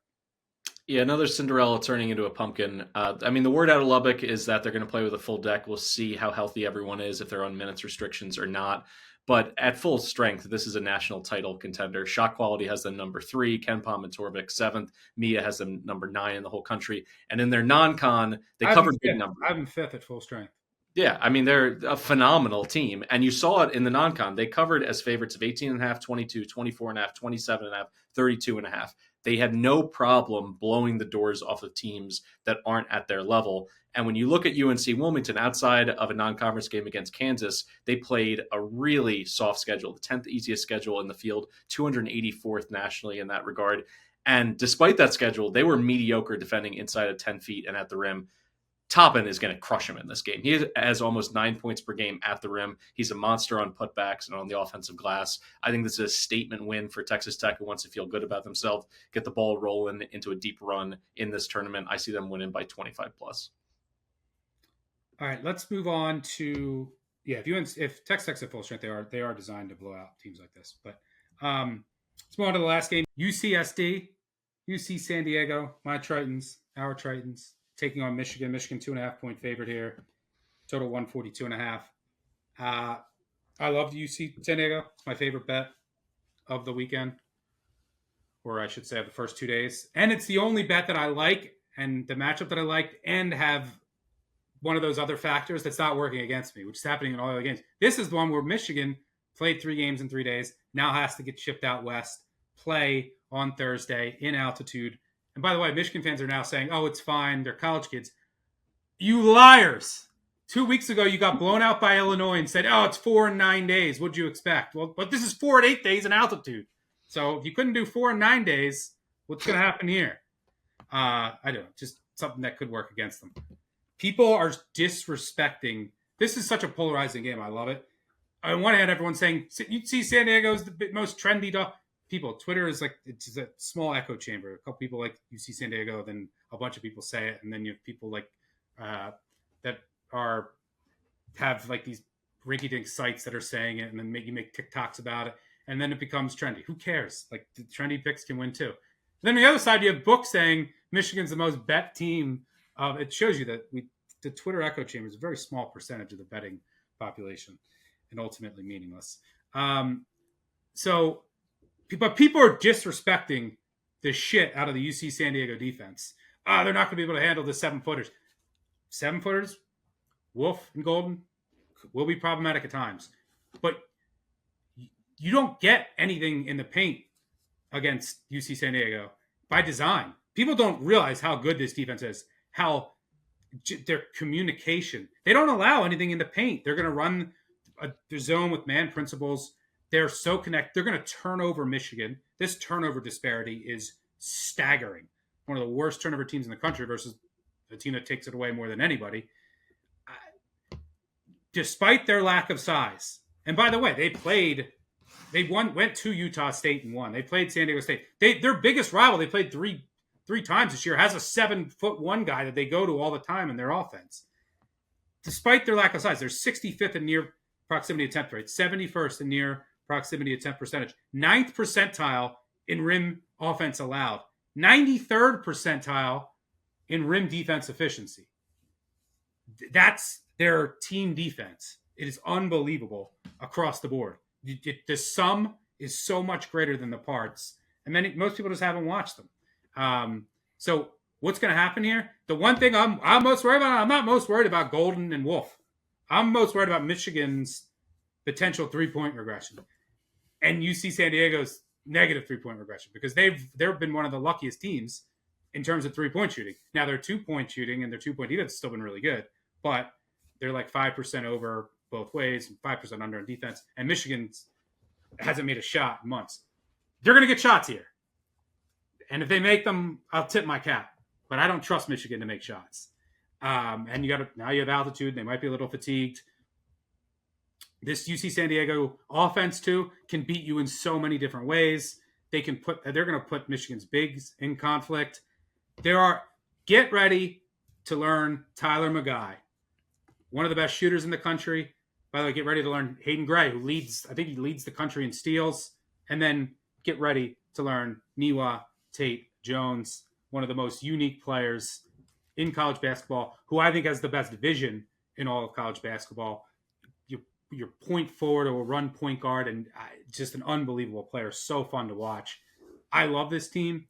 Yeah, another Cinderella turning into a pumpkin. The word out of Lubbock is that they're going to play with a full deck. We'll see how healthy everyone is, if they're on minutes restrictions or not. But at full strength, this is a national title contender. Shot quality has them number 3, Ken Pom and Torvik 7th. Mia has them number 9 in the whole country. And in their non-con, they covered big numbers. I have them 5th at full strength. Yeah, they're a phenomenal team. And you saw it in the non-con. They covered as favorites of 18.5, 22, 24.5, 27.5, 32.5. They had no problem blowing the doors off of teams that aren't at their level. And when you look at UNC Wilmington, outside of a non-conference game against Kansas, they played a really soft schedule, the 10th easiest schedule in the field, 284th nationally in that regard. And despite that schedule, they were mediocre defending inside of 10 feet and at the rim. Toppin is going to crush him in this game. He has almost 9 points per game at the rim. He's a monster on putbacks and on the offensive glass. I think this is a statement win for Texas Tech, who wants to feel good about themselves, get the ball rolling into a deep run in this tournament. I see them winning by 25 plus. All right, let's move on to if Texas Tech's at full strength, they are designed to blow out teams like this. But let's move on to the last game. UCSD, UC San Diego, our Tritons. Taking on Michigan. Michigan 2.5-point favorite here. Total 142.5. I love UC San Diego. It's my favorite bet of the weekend. Or I should say of the first 2 days. And it's the only bet that I like and the matchup that I liked and have one of those other factors that's not working against me, which is happening in all the other games. This is the one where Michigan played 3 games in 3 days, now has to get shipped out west, play on Thursday in altitude. And by the way, Michigan fans are now saying, oh, it's fine. They're college kids. You liars. 2 weeks ago, you got blown out by Illinois and said, oh, it's 4 and 9 days. What'd you expect? Well, but this is 4 and 8 days in altitude. So if you couldn't do 4 and 9 days, What's going to happen here? I don't know. Just something that could work against them. People are disrespecting. This is such a polarizing game. I love it. On one hand, everyone's saying, you see San Diego's the most trendy dog. People, Twitter is like, it's a small echo chamber. A couple people like UC San Diego, then a bunch of people say it. And then you have people like that have like these rinky-dink sites that are saying it, and then you make TikToks about it. And then it becomes trendy. Who cares? Like, the trendy picks can win too. Then on the other side, you have books saying Michigan's the most bet team. It shows you that the Twitter echo chamber is a very small percentage of the betting population and ultimately meaningless. But people are disrespecting the shit out of the UC San Diego defense. They're not going to be able to handle the 7-footers. 7-footers, Wolf and Golden, will be problematic at times. But you don't get anything in the paint against UC San Diego by design. People don't realize how good this defense is, how their communication. They don't allow anything in the paint. They're going to run their zone with man principles. They're so connected. They're going to turn over Michigan. This turnover disparity is staggering. One of the worst turnover teams in the country versus a team that takes it away more than anybody. Despite their lack of size. And by the way, went to Utah State and won. They played San Diego State. Their biggest rival, they played three times this year, has a 7'1" guy that they go to all the time in their offense. Despite their lack of size, they're 65th in near proximity attempt rate, 71st in near proximity attempt percentage, 9th percentile in rim offense allowed, 93rd percentile in rim defense efficiency. That's their team defense. It is unbelievable across the board. The sum is so much greater than the parts, and most people just haven't watched them. So what's going to happen here? The one thing I'm most worried about, I'm not most worried about Golden and Wolf. I'm most worried about Michigan's potential 3-point regression and UC San Diego's negative 3-point regression, because they've been one of the luckiest teams in terms of 3-point shooting. Now their 2-point shooting and their 2-point defense has still been really good, but they're like 5% over both ways and 5% under on defense. And Michigan hasn't made a shot in months. They're going to get shots here. And if they make them, I'll tip my cap. But I don't trust Michigan to make shots. And now you have altitude. They might be a little fatigued. This UC San Diego offense too can beat you in so many different ways. They're going to put Michigan's bigs in conflict. Get ready to learn Tyler McGuy, one of the best shooters in the country. By the way, get ready to learn Hayden Gray, who leads the country in steals. And then get ready to learn Niwa Tate Jones, one of the most unique players in college basketball, who I think has the best vision in all of college basketball. Your point forward or run point guard, and just an unbelievable player. So fun to watch. I love this team.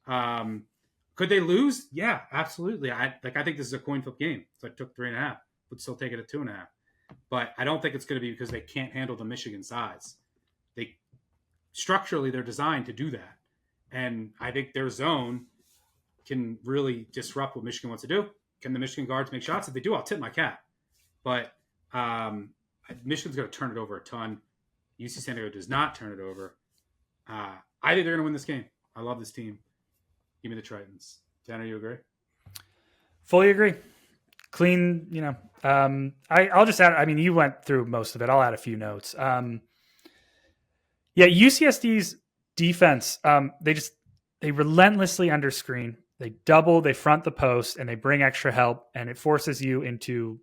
Could they lose? Yeah, absolutely. I think this is a coin flip game. So I took 3.5. Would still take it at 2.5. But I don't think it's going to be because they can't handle the Michigan size. Structurally, they're designed to do that. And I think their zone can really disrupt what Michigan wants to do. Can the Michigan guards make shots? If they do, I'll tip my cap. But Michigan's going to turn it over a ton. UC San Diego does not turn it over. I think they're going to win this game. I love this team. Give me the Tritons. Tanner, you agree? Fully agree. Clean, I'll just add, you went through most of it. I'll add a few notes. UCSD's defense, they relentlessly underscreen. They double, they front the post, and they bring extra help, and it forces you into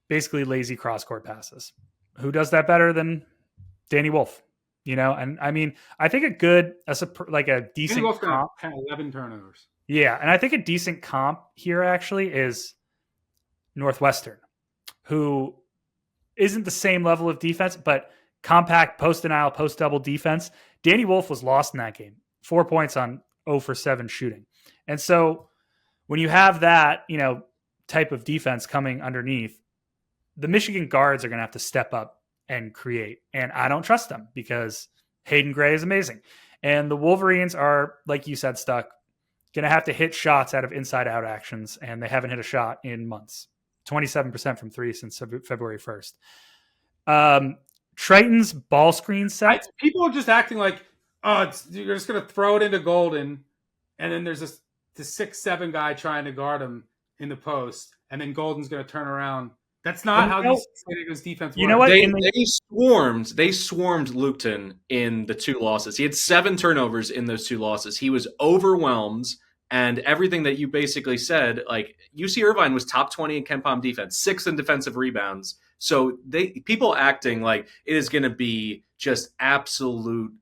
basically lazy cross-court passes. Who does that better than Danny Wolf? And I think a decent Wolf comp. 11 turnovers. Yeah, and I think a decent comp here actually is Northwestern, who isn't the same level of defense, but compact post-denial, post-double defense. Danny Wolf was lost in that game. 4 points on 0 for 7 shooting. And so when you have that, type of defense coming underneath, the Michigan guards are going to have to step up and create. And I don't trust them because Hayden Gray is amazing. And the Wolverines are, like you said, Stuck, going to have to hit shots out of inside-out actions, and they haven't hit a shot in months. 27% from 3 since February 1st. Triton's ball screen set. People are just acting like, you're just going to throw it into Golden and then there's the 6'7" guy trying to guard him in the post, and then Golden's going to turn around. That's not how UC San Diego's defense works. You know what? They swarmed Luketon in the 2 losses. He had 7 turnovers in those 2 losses. He was overwhelmed, and everything that you basically said, like UC Irvine was top 20 in KenPom defense, 6th in defensive rebounds. So people acting like it is going to be just absolute,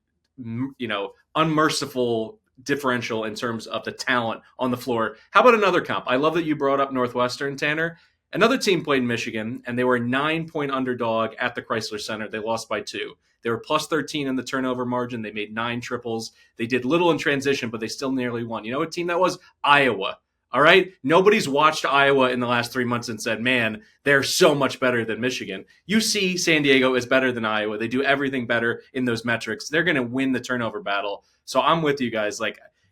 unmerciful differential in terms of the talent on the floor. How about another comp? I love that you brought up Northwestern, Tanner. Another team played Michigan, and they were a 9-point underdog at the Chrysler Center. They lost by 2. They were plus 13 in the turnover margin. They made 9 triples. They did little in transition, but they still nearly won. You know what team that was? Iowa. All right? Nobody's watched Iowa in the last 3 months and said, man, they're so much better than Michigan. UC San Diego is better than Iowa. They do everything better in those metrics. They're going to win the turnover battle. So I'm with you guys.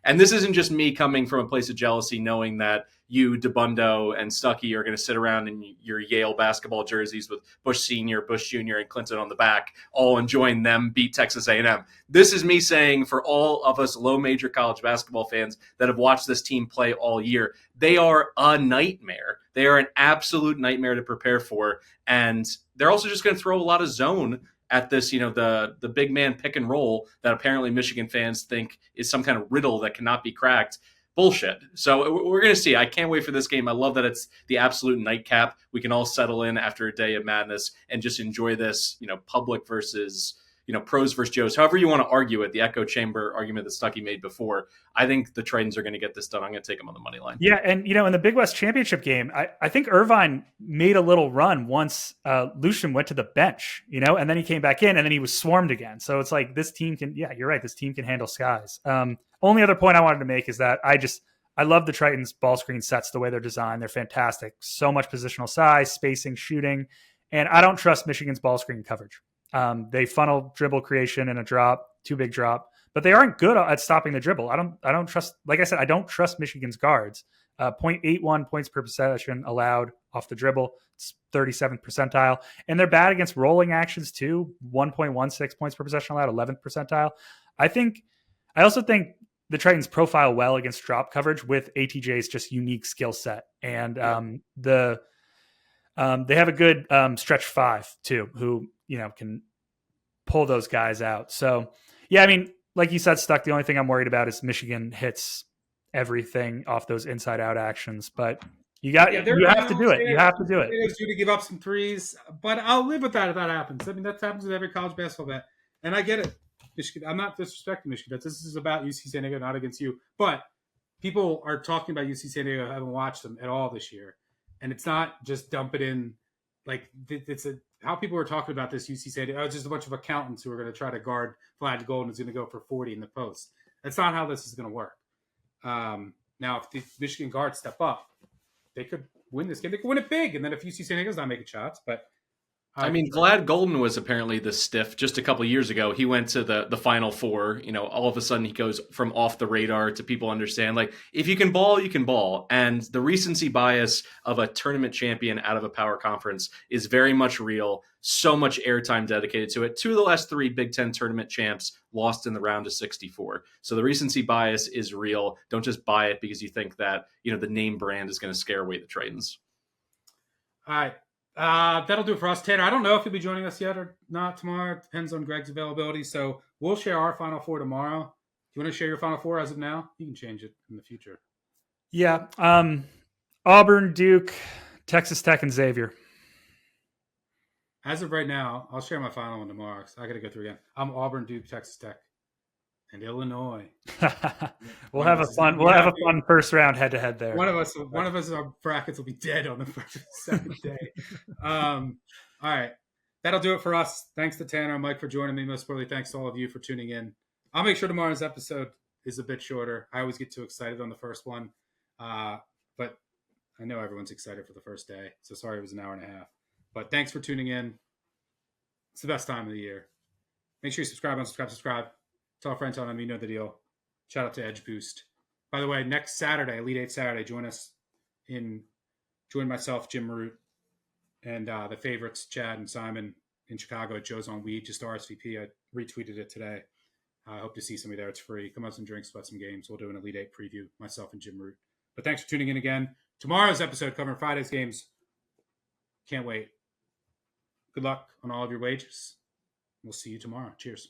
And this isn't just me coming from a place of jealousy, knowing that you, DeBundo, and Stuckey are going to sit around in your Yale basketball jerseys with Bush Sr., Bush Jr., and Clinton on the back, all enjoying them beat Texas A&M. This is me saying for all of us low-major college basketball fans that have watched this team play all year, they are a nightmare. They are an absolute nightmare to prepare for, and they're also just going to throw a lot of zone at this, the big man pick and roll that apparently Michigan fans think is some kind of riddle that cannot be cracked. Bullshit. So we're going to see. I can't wait for this game. I love that it's the absolute nightcap. We can all settle in after a day of madness and just enjoy this, public versus, pros versus Joes. However you want to argue it, the echo chamber argument that Stuckey made before. I think the Tritons are going to get this done. I'm going to take them on the money line. Yeah, and, in the Big West Championship game, I think Irvine made a little run once Lucian went to the bench, and then he came back in, and then he was swarmed again. So it's like this team can, yeah, you're right, this team can handle skies. Only other point I wanted to make is that I love the Tritons ball screen sets, the way they're designed. They're fantastic. So much positional size, spacing, shooting. And I don't trust Michigan's ball screen coverage. They funnel dribble creation in a drop, 2 big drop, but they aren't good at stopping the dribble. I don't trust, like I said, I don't trust Michigan's guards. 0.81 points per possession allowed off the dribble. It's 37th percentile. And they're bad against rolling actions too. 1.16 points per possession allowed, 11th percentile. I also think the Tritons profile well against drop coverage with ATJ's just unique skill set. And they have a good stretch 5 too, who, can pull those guys out. So, yeah, I mean, like you said, Stuck, the only thing I'm worried about is Michigan hits everything off those inside out actions, but you have to do it. You have to do it. It's due to give up some threes, but I'll live with that if that happens. I mean, that happens with every college basketball bet, and I get it. Michigan, I'm not disrespecting Michigan. This is about UC San Diego, not against you. But people are talking about UC San Diego. I haven't watched them at all this year, and it's not just dump it in. Like how people are talking about this UC San Diego. It's just a bunch of accountants who are going to try to guard Vlad Golden, who's going to go for 40 in the post. That's not how this is going to work. Now, if the Michigan guards step up, they could win this game. They could win it big, and then if UC San Diego's not making shots, but. I mean, Vlad Golden was apparently the stiff just a couple of years ago. He went to the Final Four. All of a sudden he goes from off the radar to people understand, like, if you can ball, you can ball. And the recency bias of a tournament champion out of a power conference is very much real. So much airtime dedicated to it. 2 of the last 3 Big Ten tournament champs lost in the round of 64. So the recency bias is real. Don't just buy it because you think that, the name brand is going to scare away the Tritons. All right. That'll do it for us. Tanner, I don't know if you'll be joining us yet or not tomorrow. It depends on Greg's availability. So we'll share our Final Four tomorrow. Do you want to share your Final Four as of now? You can change it in the future. Yeah. Auburn, Duke, Texas Tech, and Xavier. As of right now, I'll share my final one tomorrow. I got to go through again. I'm Auburn, Duke, Texas Tech, and Illinois. We'll have a fun first round head to head there. One of us, our brackets will be dead on the second day. All right, that'll do it for us. Thanks to Tanner and Mike for joining me. Most importantly, thanks to all of you for tuning in. I'll make sure tomorrow's episode is a bit shorter. I always get too excited on the first one, but I know everyone's excited for the first day. So sorry it was an hour and a half. But thanks for tuning in. It's the best time of the year. Make sure you subscribe. Tell a friend, tell them you know the deal. Shout out to Edgeboost. By the way, next Saturday, Elite 8 Saturday, join myself, Jim Root, and the favorites, Chad and Simon in Chicago at Joe's on Weed. Just RSVP. I retweeted it today. I hope to see somebody there. It's free. Come have some drinks, sweat some games. We'll do an Elite Eight preview, myself and Jim Root. But thanks for tuning in again. Tomorrow's episode covering Friday's games. Can't wait. Good luck on all of your wagers. We'll see you tomorrow. Cheers.